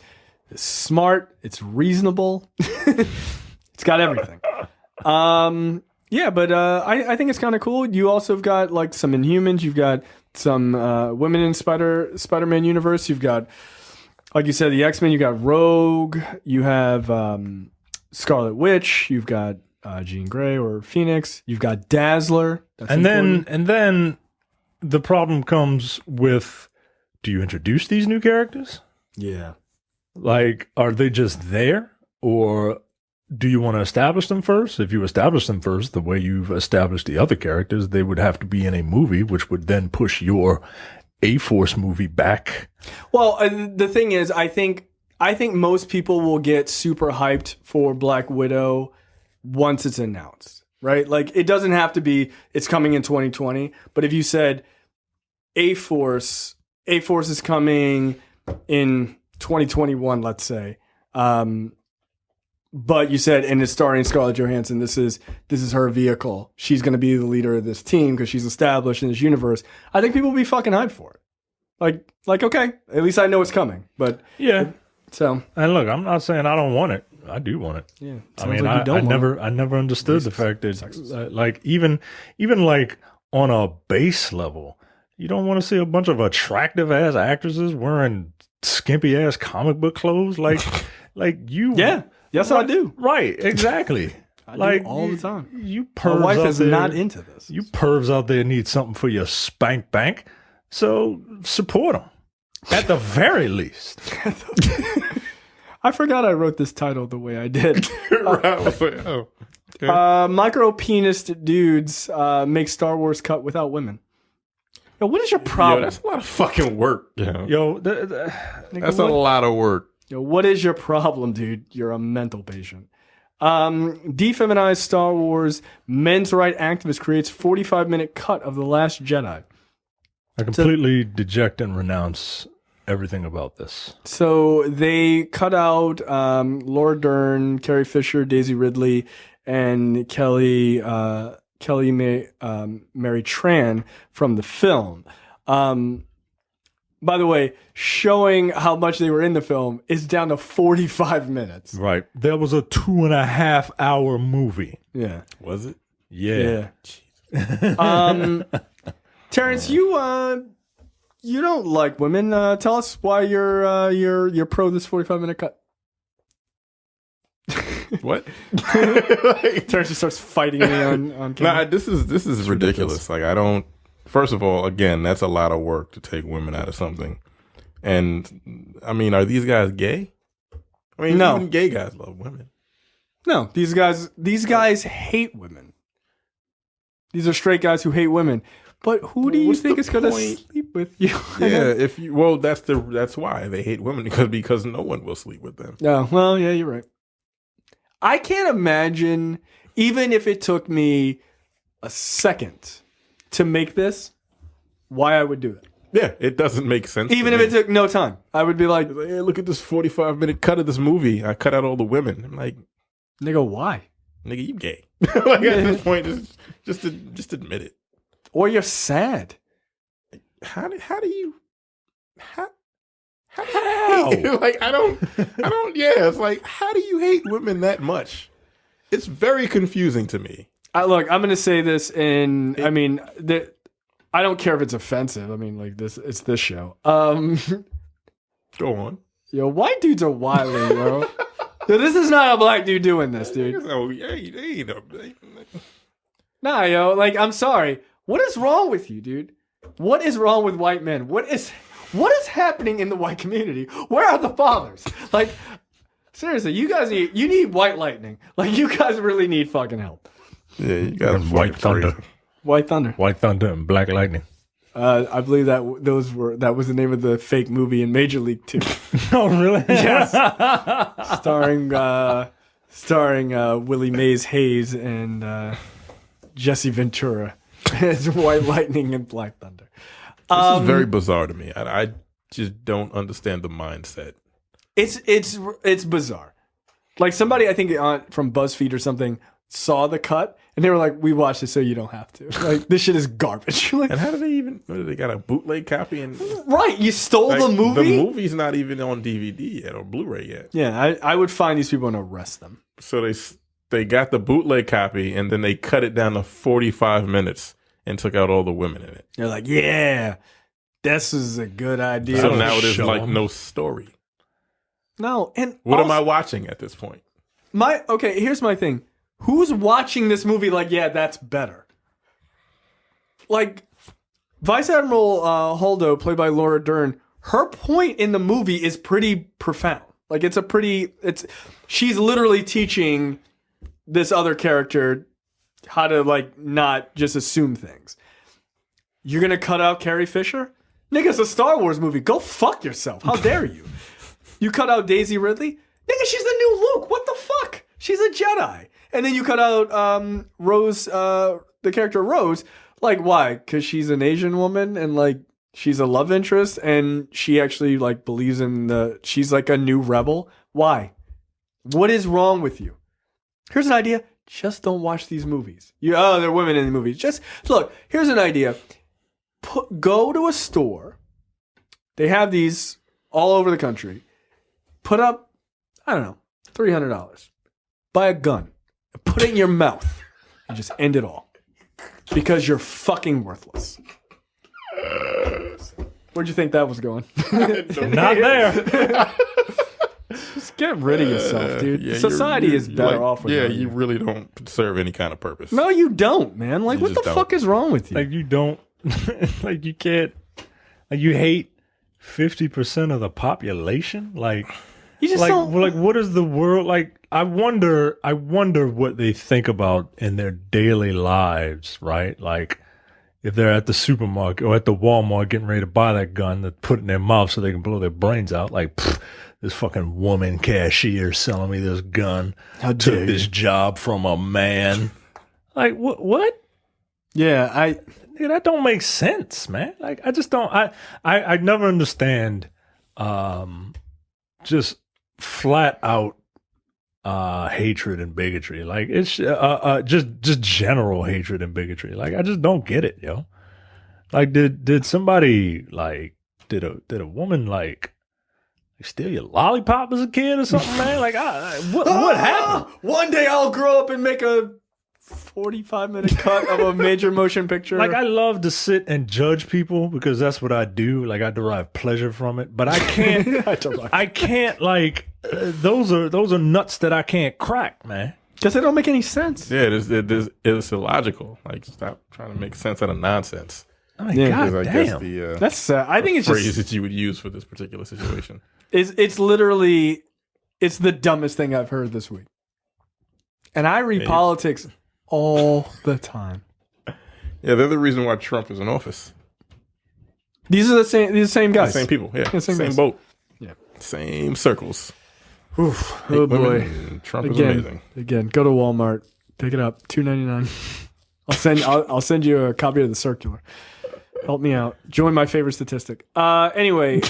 smart. It's reasonable. It's got everything. Yeah, but I think it's kind of cool. You also have got like some Inhumans. You've got some women in Spider-Man universe. You've got, like you said, the X-Men. You got Rogue. You have Scarlet Witch. You've got Jean Grey or Phoenix. You've got Dazzler. That's And important. then the problem comes with, do you introduce these new characters? Yeah. Like, are they just there, or do you want to establish them first? If you establish them first, the way you've established the other characters, they would have to be in a movie, which would then push your A-Force movie back. Well, the thing is, I think most people will get super hyped for Black Widow once it's announced, right? Like, it doesn't have to be it's coming in 2020, but if you said A-Force is coming in 2021, let's say, but you said, and it's starring Scarlett Johansson, this is her vehicle. She's going to be the leader of this team because she's established in this universe. I think people will be fucking hyped for it. Like, okay, at least I know it's coming. But Yeah. so And look, I'm not saying I don't want it. I do want it. yeah, I mean, I never understood the fact that, like, even like on a base level, you don't want to see a bunch of attractive ass actresses wearing skimpy ass comic book clothes, like you. Yeah, yes, I do. Right, exactly. I do all the time. You My pervs wife out is there, not into this. You pervs out there need something for your spank bank, so support them at the very least. I forgot I wrote this title the way I did. Right, I was like, oh. Micro penis dudes make Star Wars cut without women. Yo, what is your Yo, problem? that's a lot of fucking work. Yo. Yo, That's a lot of work. Yo, what is your problem, dude? You're a mental patient. Defeminized Star Wars men's right activist creates 45-minute cut of The Last Jedi. I completely deject and renounce everything about this. So they cut out Laura Dern, Carrie Fisher, Daisy Ridley, and Kelly Mary Tran from the film. By the way, showing how much they were in the film is down to 45 minutes. Right. There was a 2.5 hour movie. Yeah. Was it? Yeah. Terrence, you don't like women. Tell us why you're pro this 45-minute cut. What? Terrence just starts fighting me on camera. Nah, this is ridiculous. Like, I don't. First of all, again, that's a lot of work to take women out of something. And I mean, are these guys gay? I mean, No. even gay guys love women. No, these guys hate women. These are straight guys who hate women. But who do you What's think the is going to point? sleep with you? Yeah, that's why they hate women, because no one will sleep with them. Oh, well, yeah, you're right. I can't imagine, even if it took me a second to make this, why I would do it. Yeah, it doesn't make sense. Even if it took no time. I would be like, hey, look at this 45-minute cut of this movie. I cut out all the women. I'm like, nigga, why? nigga, you gay. Like, at this point, just admit it. Or you're sad. How do you like, I don't yeah, it's like, how do you hate women that much? It's very confusing to me. Look, I'm going to say this I mean, I don't care if it's offensive. I mean, like, it's this show. Go on. Yo, white dudes are wilding, yo. So this is not a black dude doing this, dude. Oh, yeah, Nah, yo, like, I'm sorry. What is wrong with you, dude? What is wrong with white men? What is happening in the white community? Where are the fathers? Like, seriously, you guys need white lightning. Like, you guys really need fucking help. Yeah, you got White Thunder. White Thunder. White Thunder and Black Lightning. I believe that was the name of the fake movie in Major League 2. Oh, really? Yes. starring Willie Mays Hayes and Jesse Ventura as White Lightning and Black Thunder. This is very bizarre to me. I just don't understand the mindset. It's bizarre. Like, somebody, I think from BuzzFeed or something, saw the cut and they were like, "We watched it so you don't have to." Like, this shit is garbage. Like, And how do they got a bootleg copy? And right, you stole like, the movie. The movie's not even on DVD yet or Blu-ray yet. Yeah, I would find these people and arrest them. So they got the bootleg copy and then they cut it down to 45 minutes and took out all the women in it. They're like, "Yeah, this is a good idea." So now it is show like 'em. no story. No, and What am also- I watching at this point? Here's my thing. Who's watching this movie like, yeah, that's better? Like, Vice Admiral Holdo, played by Laura Dern, her point in the movie is pretty profound. Like, she's literally teaching this other character how to, like, not just assume things. You're gonna cut out Carrie Fisher? Nigga, it's a Star Wars movie. Go fuck yourself. How dare you? You cut out Daisy Ridley? Nigga, she's the new Luke. What the fuck? She's a Jedi. And then you cut out Rose, the character Rose. Like, why? Because she's an Asian woman and, like, she's a love interest and she actually, like, believes in she's like a new rebel. Why? What is wrong with you? Here's an idea. Just don't watch these movies. There are women in the movies. Just, look, here's an idea. Go to a store. They have these all over the country. Put up, I don't know, $300. Buy a gun. And put it in your mouth. And just end it all. Because you're fucking worthless. Where'd you think that was going? Not there. Just get rid of yourself, dude. Yeah, Society you're is better like, off with yeah, you really don't serve any kind of purpose. No, you don't, man. Like, You what the just don't. fuck is wrong with you? Like, you don't, like, you can't, like, you hate 50% of the population? Like, you just like, don't. like, what is the world like? I wonder what they think about in their daily lives, right? Like, if they're at the supermarket or at the Walmart getting ready to buy that gun to put in their mouth so they can blow their brains out, like, this fucking woman cashier selling me this gun. How dare Took this you. job from a man. Like, what? Yeah, Dude, that don't make sense, man. Like, I just don't. I never understand. Just flat out hatred and bigotry. Like, it's just general hatred and bigotry. Like, I just don't get it, yo. Like, did somebody like did a woman like steal your lollipop as a kid or something, man? Like, what happened? One day I'll grow up and make a 45-minute cut of a major motion picture. Like, I love to sit and judge people because that's what I do. Like, I derive pleasure from it, but I can't. I can't like those are nuts that I can't crack, man. Because they don't make any sense. Yeah, it's illogical. Like, stop trying to make sense out of nonsense. I mean, God I damn. guess the That's I think it's phrase just that you would use for this particular situation. it's literally it's the dumbest thing I've heard this week. And I read politics all the time. Yeah, they're the reason why Trump is in office. These are the same guys. The same people, yeah. Same Same guys. boat. Yeah. Same circles. Oof. Hate Oh boy. women. Trump is amazing. Again, go to Walmart, pick it up, $2.99. I'll send you a copy of the circular. Help me out. Join my favorite statistic. Anyway,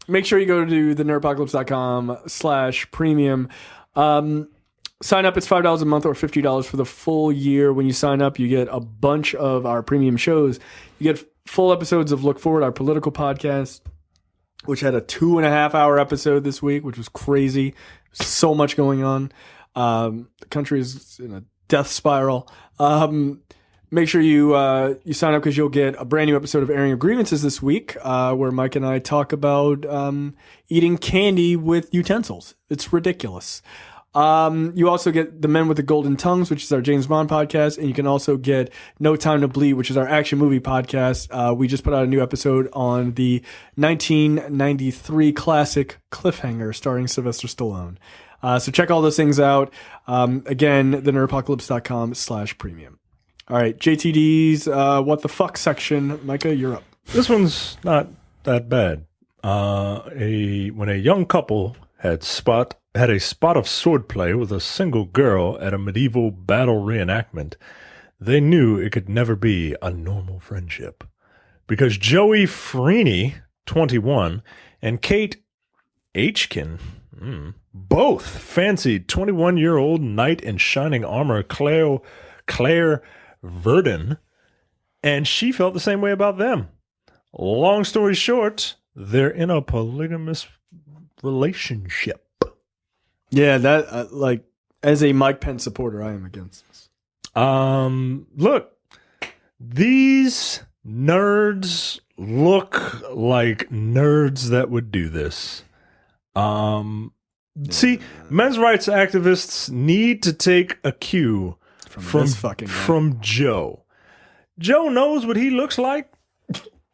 make sure you go to thenerdpocalypse.com/premium. Sign up. It's $5 a month or $50 for the full year. When you sign up, you get a bunch of our premium shows. You get full episodes of Look Forward, our political podcast, which had a 2.5-hour episode this week, which was crazy. So much going on. The country is in a death spiral. Make sure you sign up because you'll get a brand new episode of Airing of Grievances this week, where Mike and I talk about eating candy with utensils. It's ridiculous. You also get The Men with the Golden Tongues, which is our James Bond podcast, and you can also get No Time to Bleed, which is our action movie podcast. We just put out a new episode on the 1993 classic Cliffhanger starring Sylvester Stallone. So check all those things out. Again, thenerdpocalypse.com/premium. All right, JTD's What the Fuck section. Micah, you're up. This one's not that bad. When a young couple had a spot of swordplay with a single girl at a medieval battle reenactment, they knew it could never be a normal friendship. Because Joey Freeney, 21, and Kate Aitken, both fancied 21-year-old knight in shining armor Claire Verdon, and she felt the same way about them. Long story short, they're in a polygamous relationship. Yeah, that as a Mike Pence supporter, I am against this. Look, these nerds look like nerds that would do this. See, men's rights activists need to take a cue from Joe. Joe knows what he looks like,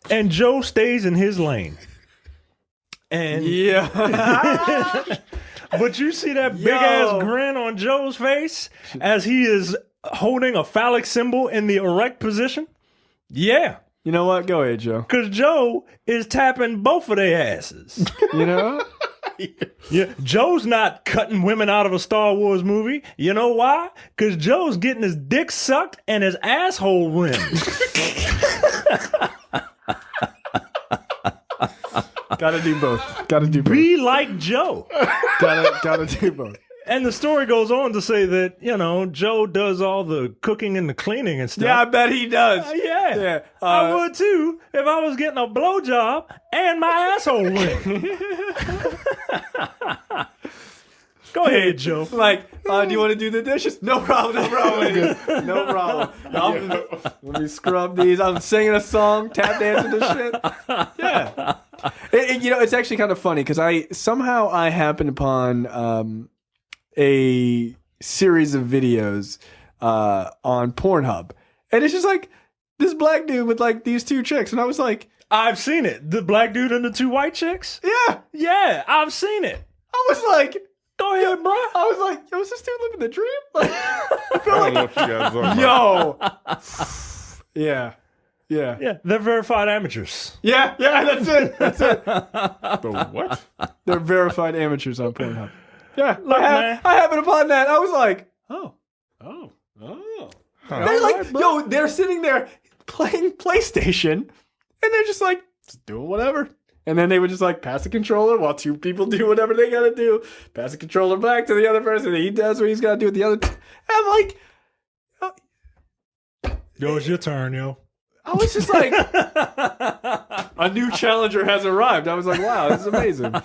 and Joe stays in his lane. And yeah. But you see that big ass grin on Joe's face as he is holding a phallic symbol in the erect position? Yeah. You know what? Go ahead, Joe. Because Joe is tapping both of their asses. You know? Yeah, Joe's not cutting women out of a Star Wars movie. You know why? Because Joe's getting his dick sucked and his asshole rimmed. Gotta do both. Gotta do both. Be like Joe. Gotta do both. And the story goes on to say that, Joe does all the cooking and the cleaning and stuff. Yeah, I bet he does. Yeah. I would too if I was getting a blowjob and my asshole rimmed. Go ahead, Joe. Like, do you want to do the dishes? No problem. No problem. Let me scrub these. I'm singing a song, tap dancing this shit. Yeah. It's actually kind of funny because I happened upon a series of videos on Pornhub, and it's just like this black dude with like these two chicks, and I was like, I've seen it. The black dude and the two white chicks? Yeah, I've seen it. I was like, go ahead, bro. I was like, yo, is this dude living the dream? Like, I feel I don't know what you guys are about. Yeah. Yeah, they're verified amateurs. Yeah, that's it. The what? They're verified amateurs on Pornhub. Yeah, Look, man. I happened upon that. I was like, oh. They're like, they're sitting there playing PlayStation, and they're just like, just doing whatever. And then they would just like pass the controller while two people do whatever they gotta do. Pass the controller back to the other person, and he does what he's gotta do with the other. And I'm like, Yo, it's your turn, yo. I was just like, a new challenger has arrived. I was like, wow, this is amazing.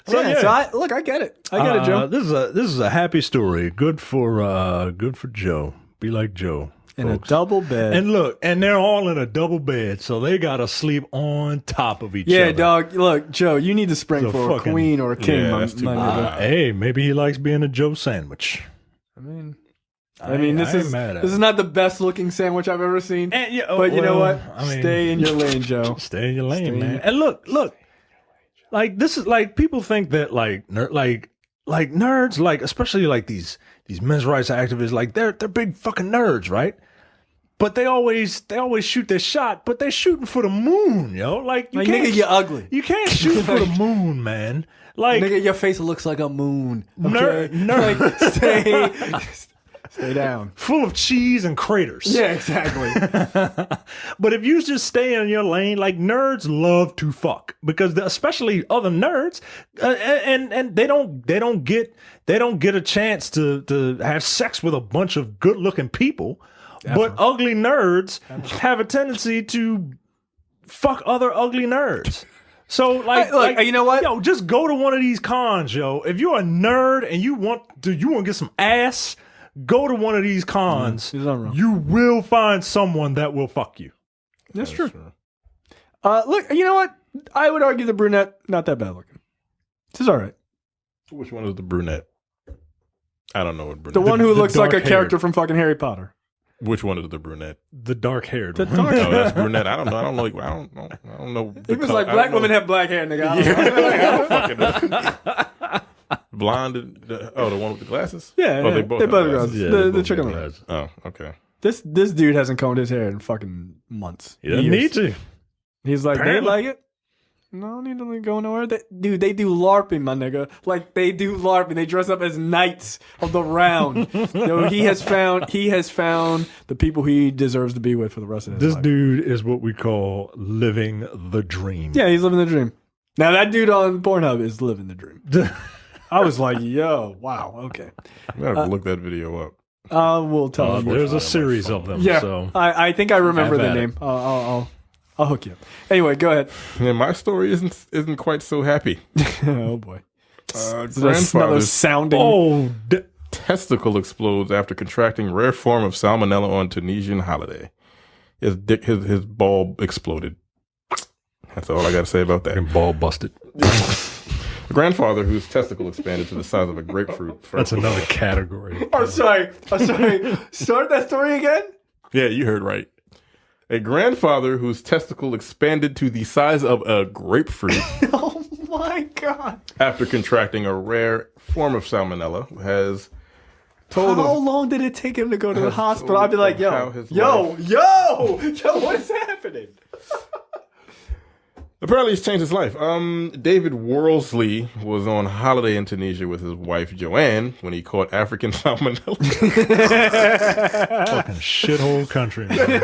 So, yeah. So I get it. I get it, Joe. This is a happy story. Good for Joe. Be like Joe. In a folks. double bed. And look, and they're all in a double bed, so they gotta sleep on top of each other. Yeah, dog. Look, Joe, you need to spring So for a fucking- queen or a king. Yeah, my that's too nigga. Hey, maybe he likes being a Joe sandwich. I mean, I ain't this mad at is it. not the best looking sandwich I've ever seen. And, yeah, but you know well, what? I mean, Stay in your lane, Joe. Stay in your lane, Stay in man. your- And look, like this is like people think that like nerds, like especially like these men's rights activists, like they're big fucking nerds, right? But they always shoot their shot, but they're shooting for the moon, yo. Like you Like, can't, nigga, you're ugly. you can't shoot for the moon, man. Like Nigga, your face looks like a moon. Nerd- Okay? nerd. Like, stay down. full of cheese and craters. Yeah, exactly. But if you just stay in your lane, like nerds love to fuck because especially other nerds, and they don't get a chance to have sex with a bunch of good looking people. But ugly nerds have a tendency to fuck other ugly nerds. So Look, you know what? Yo, just go to one of these cons, yo. If you're a nerd and you want to get some ass, go to one of these cons. there's nothing wrong. You will find someone that will fuck you. That's true. Look, you know what? I would argue the brunette not that bad looking. This is all right. Which one is the brunette? I don't know what brunette. The one who the looks like a dark-haired. character from fucking Harry Potter. Which one is the brunette? The dark haired The one. dark. Oh, that's brunette. I don't know. I don't know. It was like black women have black hair, nigga. I don't know. Blonde. The one with the glasses. Yeah, Oh, yeah. they both They have both have glasses. glasses. The chicken leg. Oh, okay. This dude hasn't combed his hair in fucking months. You don't Years. need to. He's like, Apparently. they like it. No, I don't need to go nowhere. They do LARPing, my nigga. Like they do LARPing. They dress up as knights of the round. Yo, he has found the people he deserves to be with for the rest of his This life. dude is what we call living the dream. Yeah, he's living the dream. Now that dude on Pornhub is living the dream. I was like, yo, wow, okay. I'm gonna have to look that video up. We'll tell you. There's a series of them. Yeah, So I think I remember Have the at name. I'll hook you up. Anyway, go ahead. And my story isn't quite so happy. Oh boy, another Grandfather's sounding. testicle explodes after contracting rare form of salmonella on Tunisian holiday. His bulb exploded. That's all I got to say about that. ball busted. A grandfather whose testicle expanded to the size of a grapefruit. That's another category. I'm sorry. Start that story again. Yeah, you heard right. A grandfather whose testicle expanded to the size of a grapefruit Oh my god! after contracting a rare form of salmonella has told How of long did it take him to go to the has hospital? I'd be like, told how yo, his what is happening? Apparently, it's changed his life. David Worsley was on holiday in Tunisia with his wife Joanne when he caught African salmonella. Fucking shithole country. Man.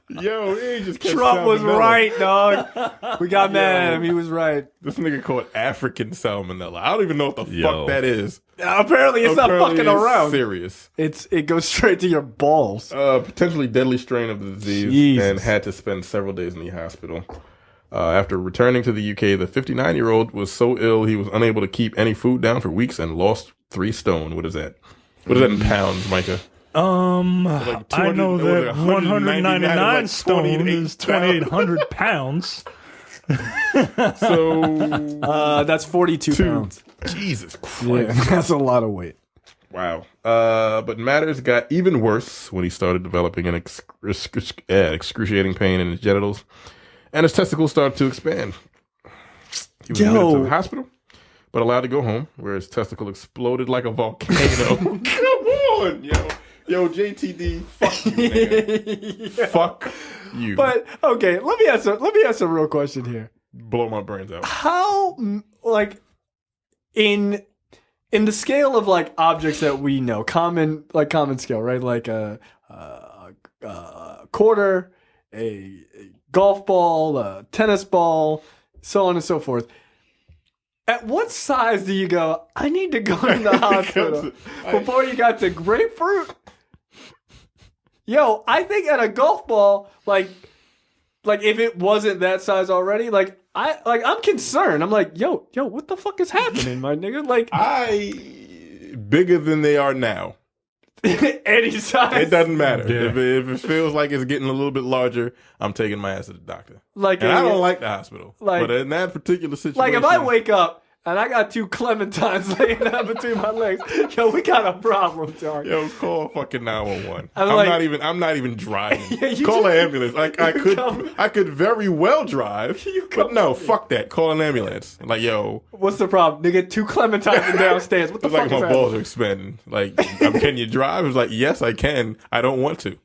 Yo, he just kept Trump was salmonella. right, dog. We got mad at him. He was right. This nigga caught African salmonella. I don't even know what the Yo. fuck that is. Apparently, it's Apparently not fucking it's around. Serious. It goes straight to your balls. Potentially deadly strain of the disease, Jesus. and had to spend several days in the hospital. After returning to the UK, the 59-year-old was so ill he was unable to keep any food down for weeks and lost 3 stone. What is that? What is that in pounds, Micah? I 200 know that was it 199 199 is stone 28 is 2,800 pounds. So, That's 42 pounds. Jesus Christ. Yeah, that's a lot of weight. Wow. But matters got even worse when he started developing an excruciating pain in his genitals, and his testicles started to expand. He was admitted to the hospital, but allowed to go home, where his testicle exploded like a volcano. Come on, yo. Yo, JTD, fuck you, nigga. Fuck you. But okay, let me ask a real question here. Blow my brains out. How like in the scale of like objects that we know, common scale, right? Like a quarter, a golf ball, a tennis ball, so on and so forth. At what size do you go, I need to go to the hospital before you got to grapefruit? Yo, I think at a golf ball, like Like if it wasn't that size already, I'm concerned. I'm like, yo, what the fuck is happening, my nigga? Like bigger than they are now. Any size. It doesn't matter. Yeah. If it feels like it's getting a little bit larger, I'm taking my ass to the doctor. Like And I don't like the hospital. like- But in that particular situation, like if I wake up and I got 2 clementines laying down between my legs, yo, we got a problem, dog. yo, call fucking 911. I'm I'm like- not even driving. Yeah, you call just- an ambulance. Like I could very well drive. come But no, fuck that. Call an ambulance. Like, yo, What's the problem? Nigga, 2 clementines and downstairs. What the it's fuck like is my happening? balls are expanding. Like, can you drive? It's like, yes, I can. I don't want to.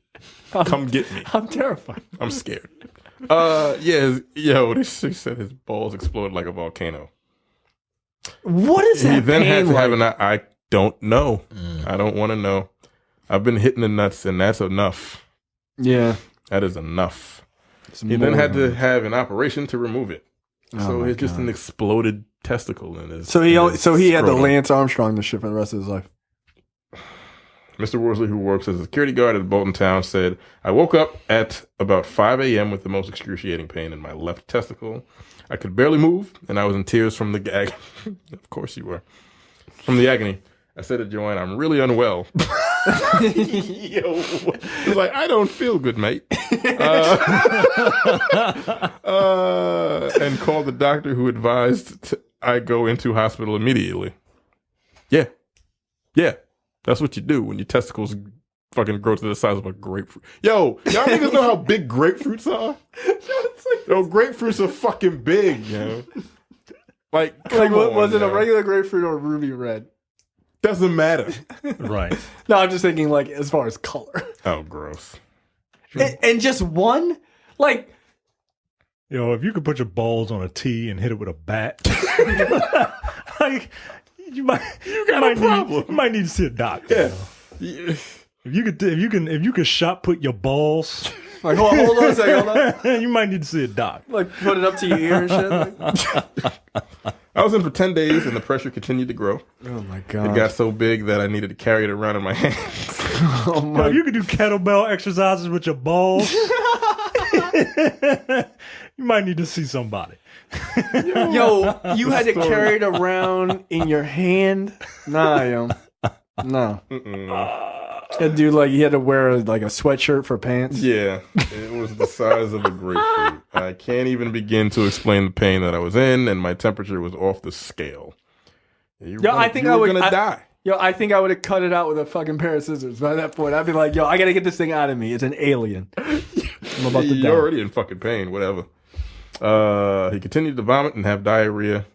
Come get me. I'm terrified. I'm scared. Yeah, yo, this chick said his balls exploded like a volcano. What is He that then had pain to like? have I don't know. I don't want to know. I've been hitting the nuts, and that's enough. Yeah. That is enough. He then had to have an operation to remove it. So it's just an exploded testicle in his. So he in his had the scrotum. Lance Armstrong this shit for the rest of his life. Mr. Worsley, who works as a security guard at Bolton Town, said, I woke up at about 5 a.m. with the most excruciating pain in my left testicle. I could barely move, and I was in tears from the gag. Of course you were. From the agony. I said to Joanne, I'm really unwell. Yo, he's like, I don't feel good, mate. And called the doctor, who advised I go into hospital immediately. Yeah. That's what you do when your testicles fucking grow to the size of a grapefruit. Yo, y'all niggas know how big grapefruits are? Yo, grapefruits are fucking big, yo. Like What was it, a yo. regular grapefruit or ruby red? Doesn't matter. Right. No, I'm just thinking like as far as color. Oh, gross. And just one? Like, If you could put your balls on a tee and hit it with a bat, like you might need to see a doctor. Yeah. If you could shot put your balls, hold on a second, hold on. you might need to see a doctor. Like put it up to your ear and shit. Like. I was in for 10 days and the pressure continued to grow. Oh my It god. got so big that I needed to carry it around in my hands. Oh my. If you could do kettlebell exercises with your balls, you might need to see somebody. Yo, you had to carry it around in your hand? Nah, yo. No. That dude, like, he had to wear like a sweatshirt for pants. Yeah, it was the size of a grapefruit. I can't even begin to explain the pain that I was in, and my temperature was off the scale. I think I were would- gonna die. Yo, I think I would have cut it out with a fucking pair of scissors by that point. I'd be like, yo, I gotta get this thing out of me. It's an alien. I'm about to die. You're already in fucking pain. Whatever. He continued to vomit and have diarrhea,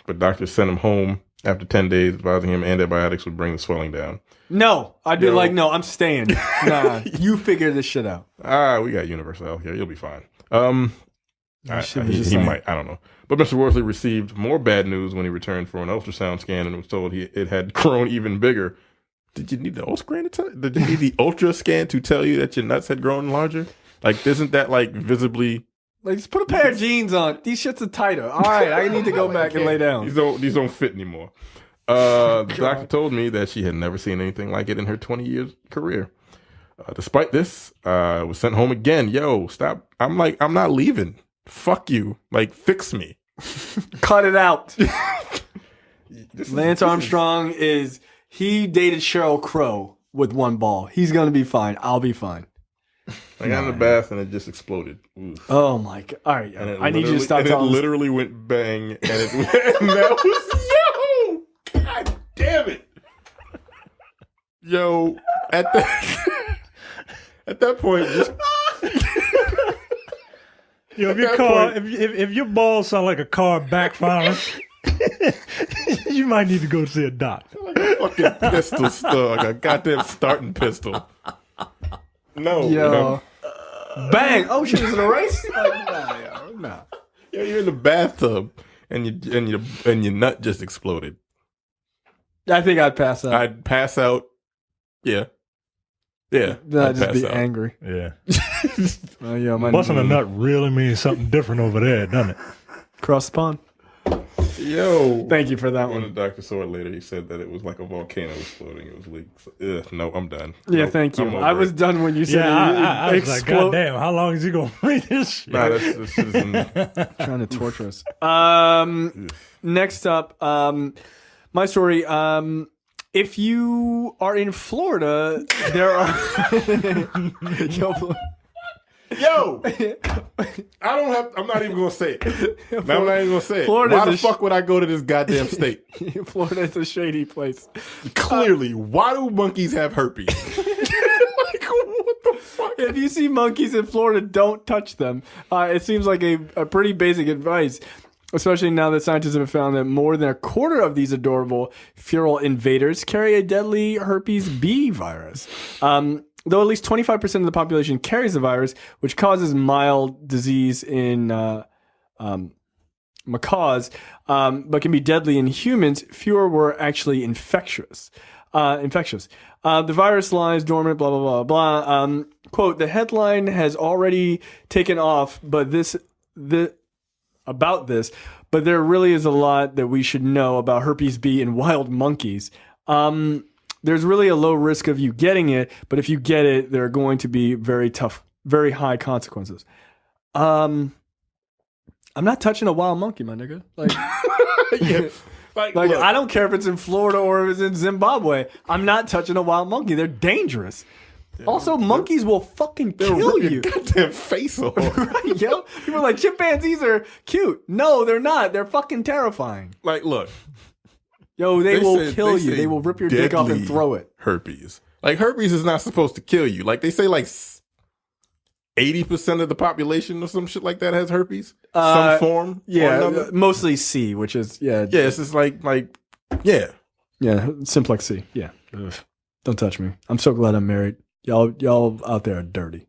but doctors sent him home after 10 days, advising him antibiotics would bring the swelling down. No, I'd be Yo. like, no, I'm staying. Nah, you figure this shit out. We got universal health care. You'll be fine. should be just He saying. might. I don't know. But Mr. Worsley received more bad news when he returned for an ultrasound scan and was told it had grown even bigger. Did you need the Did you need the ultra scan to tell you that your nuts had grown larger? Like, isn't that like visibly? Like, just put a pair of jeans on. These shits are tighter. All right, I need to go back and lay down. These don't fit anymore. The doctor told me that she had never seen anything like it in her 20 years career. Despite this, I was sent home again. Yo, stop. I'm not leaving. Fuck you. Like, fix me. Cut it out. This Lance Armstrong he dated Sheryl Crow with one ball. He's gonna be fine. I'll be fine. I got in the bath and it just exploded. Oof. Oh my god! All right, And it I need you to literally- stop and telling it me. literally went bang, and that was God damn it, yo! At that point, just If your that car, point- if your balls sound like a car backfiring, you might need to go see a doctor. like a fucking pistol, still, like a goddamn starting pistol. No, Yo, bang! Oh shit! Is it a race? Like, nah, yo, nah. yo, you're in the bathtub, and your nut just exploded. I think I'd pass out. I'd pass out. Yeah. I'd just pass be out. angry. Yeah, Oh, yo, my busting a nut really means something different over there, doesn't it? Cross the pond. Yo. Thank you for that When the one. doctor saw it later, he said that it was like a volcano exploding. It was leaks. No, I'm done. Yeah, Nope, thank you. I'm over I was it. done when you said I was like, explode. God damn, how long is he gonna read this shit? Nah, this isn't. Trying to torture us. Next up, my story. If you are in Florida, there are. Yo, I'm not even gonna say it. I'm not even gonna say it. Florida's Why the a fuck would I go to this goddamn state? Florida is a shady place. Clearly, why do monkeys have herpes? Like, what the fuck? If you see monkeys in Florida, don't touch them. It seems like a pretty basic advice, especially now that scientists have found that more than a quarter of these adorable feral invaders carry a deadly herpes B virus. Though at least 25% of the population carries the virus, which causes mild disease in macaws, but can be deadly in humans, fewer were actually infectious. The virus lies dormant, blah, blah, blah, blah. Quote, the headline has already taken off, but about this, but there really is a lot that we should know about herpes B in wild monkeys. There's really a low risk of you getting it, but if you get it, there are going to be very tough, very high consequences. I'm not touching a wild monkey, my nigga. Like, Yeah. Like look, I I don't care if it's in Florida or if it's in Zimbabwe. I'm not touching a wild monkey. They're dangerous. Also, monkeys will fucking kill you. Goddamn face off. Right, yo? People are like, chimpanzees are cute. No, they're not. They're fucking terrifying. Like, look, Yo, they will said- kill you. say They will rip your dick off and deadly throw it. Herpes. Like, herpes is not supposed to kill you. Like, they say, like 80% of the population or some shit like that has herpes. Some form. or Yeah, another. mostly C, which is, Yeah, it's just like, yeah. yeah, simplex C. Yeah. Ugh. Don't touch me. I'm so glad I'm married. Y'all out there are dirty.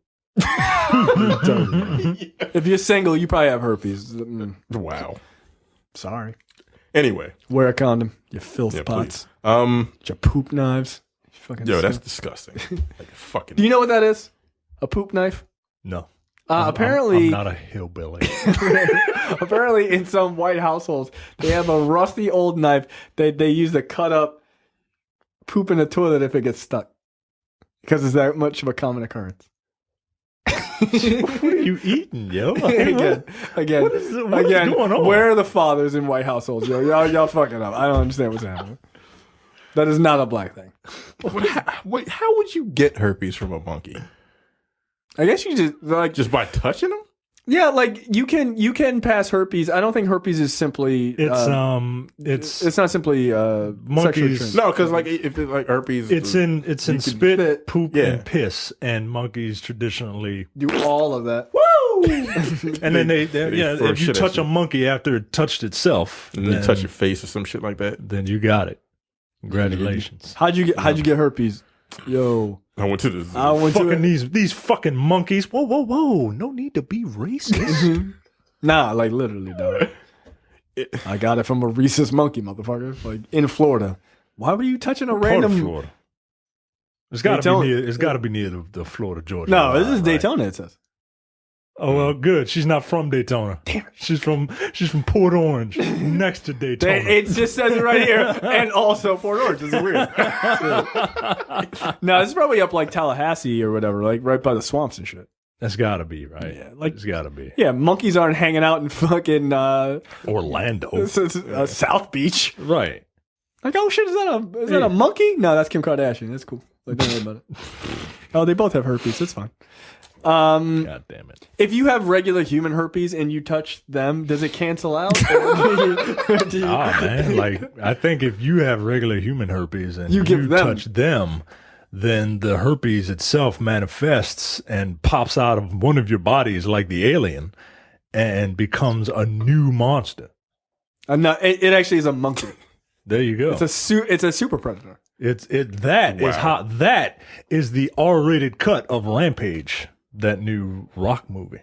Dirty. If you're single, you probably have herpes. Wow. Sorry. Anyway, Wear a condom. You filth yeah, pots. please. Your poop knives. You fucking Yo, that's disgusting. disgusting. Like, fucking. Do you know what that is? A poop knife? No. Apparently, I'm not a hillbilly. apparently, in some white households, they have a rusty old knife that they use to cut up poop in the toilet if it gets stuck, because it's that much of a common occurrence. What are you eating, yo? Again, What is going on? Where are the fathers in white households, yo? Y'all fucking up. I don't understand what's happening. That is not a black thing. Wait, how would you get herpes from a monkey? I guess you just like Just by touching them? yeah, like you can pass herpes. I don't think herpes is simply It's not simply sexually monkeys. transmitted. No, because like if it's like herpes, it's in spit, spit. poop, Yeah. and piss, and monkeys traditionally. Do all of that. And then they throw if you shit at touch you. a monkey after it touched itself, and you then, touch your face or some shit like that. then you got it. Congratulations. How'd you get herpes? Yo, I went to the zoo. I went to Fucking these fucking monkeys. Whoa. No need to be racist. nah, like literally, dog. I got it from a rhesus monkey, motherfucker. Like in Florida. Why were you touching a Part of random? Florida. It's got to Daytona. be near. It's got to be near the Florida Georgia. No, this line, is right? Daytona. It says. Oh well, good. She's not from Daytona. Damn it. She's from Port Orange, next to Daytona. It just says it right here, and also Port Orange. This is weird. No, this is probably up like Tallahassee or whatever, like right by the swamps and shit. That's got to be right. Yeah, like It's got to be yeah, monkeys aren't hanging out in fucking Orlando. South Beach. Right. Like, oh shit, is that a monkey? No, that's Kim Kardashian. That's cool. Like, don't worry about it. Oh, they both have herpes. That's fine. God damn it. If you have regular human herpes and you touch them, does it cancel out? Do you- Man, like I think if you have regular human herpes and You give them- touch them, then the herpes itself manifests and pops out of one of your bodies like the alien and becomes a new monster. No, it actually is a monkey. There you go. It's a super predator. That is the R-rated cut of Rampage, that new Rock movie.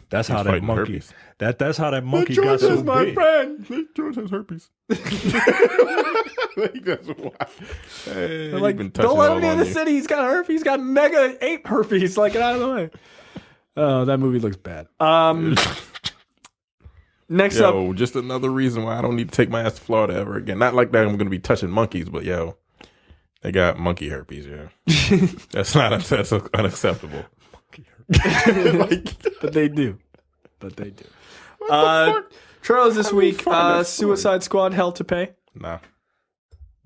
That's how that fighting monkey. herpes. That's how that monkey George got so is my big. friend. George has herpes. Like, that's why. Hey, They're like, been touching don't let all him in on the you. city. He's got herpes. He's got mega ape herpes. Like, get out of the way. Oh, that movie looks bad. Next up, Yo, just another reason why I don't need to take my ass to Florida ever again. Not like that I'm going to be touching monkeys, but yo, they got monkey herpes, yo. That's unacceptable. but they do. Trailers this week. Suicide Squad, Hell to Pay. Nah,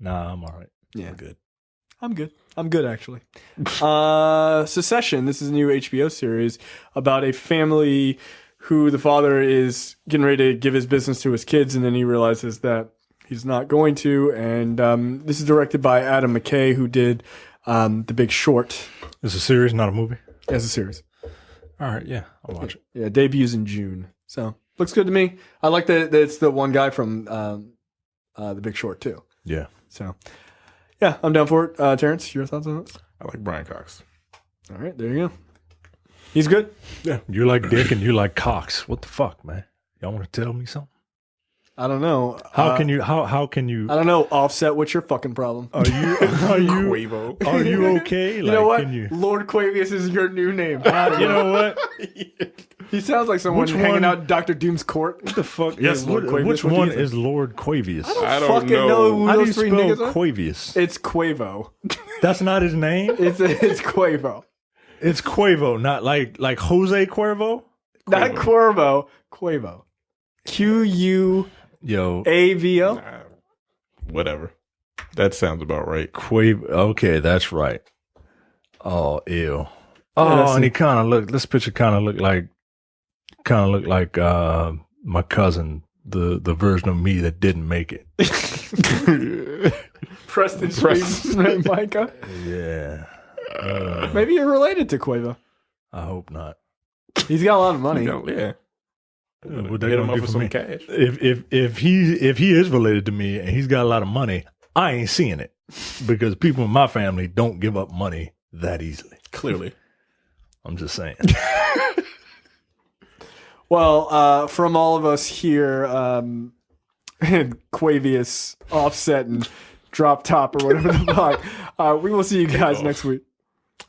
I'm all right. Yeah, good. I'm good, actually. Secession. This is a new HBO series about a family who the father is getting ready to give his business to his kids, and then he realizes that he's not going to. And this is directed by Adam McKay, who did The Big Short. It's a series, not a movie. As a series. All right, yeah, I'll watch it. Yeah, debuts in June. So, looks good to me. I like that it's the one guy from The Big Short, too. Yeah. So, yeah, I'm down for it. Terrence, your thoughts on it? I like Brian Cox. All right, there you go. He's good. Yeah. You like Dick and you like Cox. What the fuck, man? Y'all want to tell me something? I don't know. How can you? I don't know. Offset, what's your fucking problem? Are you? Quavo. Are you okay? You know what? Lord Quavius is your new name. You know what? He sounds like someone Which hanging one- out in Dr. Doom's court. What the fuck? Yes, Lord Quavius. Which What do you one think? is Lord Quavius? I don't Fucking know who How do you those three spell niggas are. Quavius? It's Quavo. That's not his name. It's Quavo. It's Quavo, not like Jose Cuervo. Not Cuervo. Quavo. Quavo. Yo, Whatever. That sounds about right. Quavo. Okay, that's right. Oh, ew. that's And he kind of looked. This picture kind of looked like my cousin, the version of me that didn't make it. Preston Street, Micah. Yeah. Maybe you're related to Quavo. I hope not. He's got a lot of money. Yeah. What they Hit him gonna up do for for me? some cash. If he is related to me and he's got a lot of money, I ain't seeing it because people in my family don't give up money that easily. Clearly. I'm just saying. Well, from all of us here, Quavius, Offset, and Drop Top, or whatever the fuck, we will see you guys next week.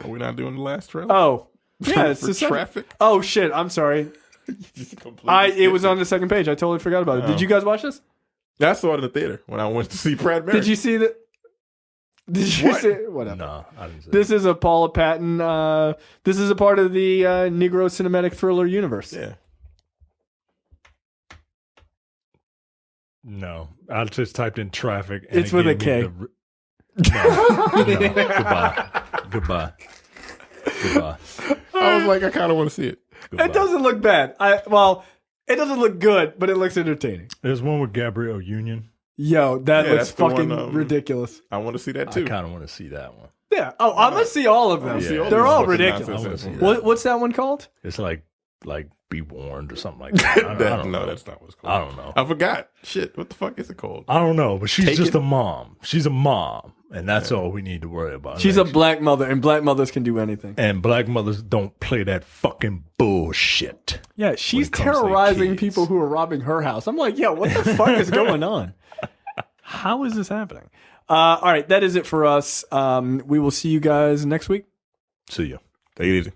Are we not doing the last trailer? Oh, yeah, it's For the second. traffic? Oh shit, I'm sorry. It was on the second page. I totally forgot about it. Did you guys watch this? I saw it in the theater when I went to see Brad Mary. Did you see that? Did you What? see whatever? No, I didn't say This is a Paula Patton. This is a part of the Negro cinematic thriller universe. Yeah. no. I just typed in traffic. And It's with a K. No, Goodbye. I was like, I kind of want to see it. Goodbye. It doesn't look bad. It doesn't look good, but it looks entertaining. There's one with Gabrielle Union. Yo, that Yeah, looks that's the fucking one, ridiculous. I want to see that I too. kind of want to see that one. Yeah. Oh, I'm gonna see all of them. see all They're these all fucking ridiculous. I wanna nonsense. see that. What's that one called? It's like Be Warned or something like that. I don't know. That's not what it's called. I don't know. I forgot. Shit, what the fuck is it called? I don't know, but she's Take just it. a mom. She's a mom, and that's all we need to worry about. She's a next. black mother, and black mothers can do anything. And black mothers don't play that fucking bullshit. Yeah, she's it comes to terrorizing kids. people who are robbing her house. I'm like, yo, what the fuck is going on? How is this happening? All right, that is it for us. We will see you guys next week. See ya. Take it easy.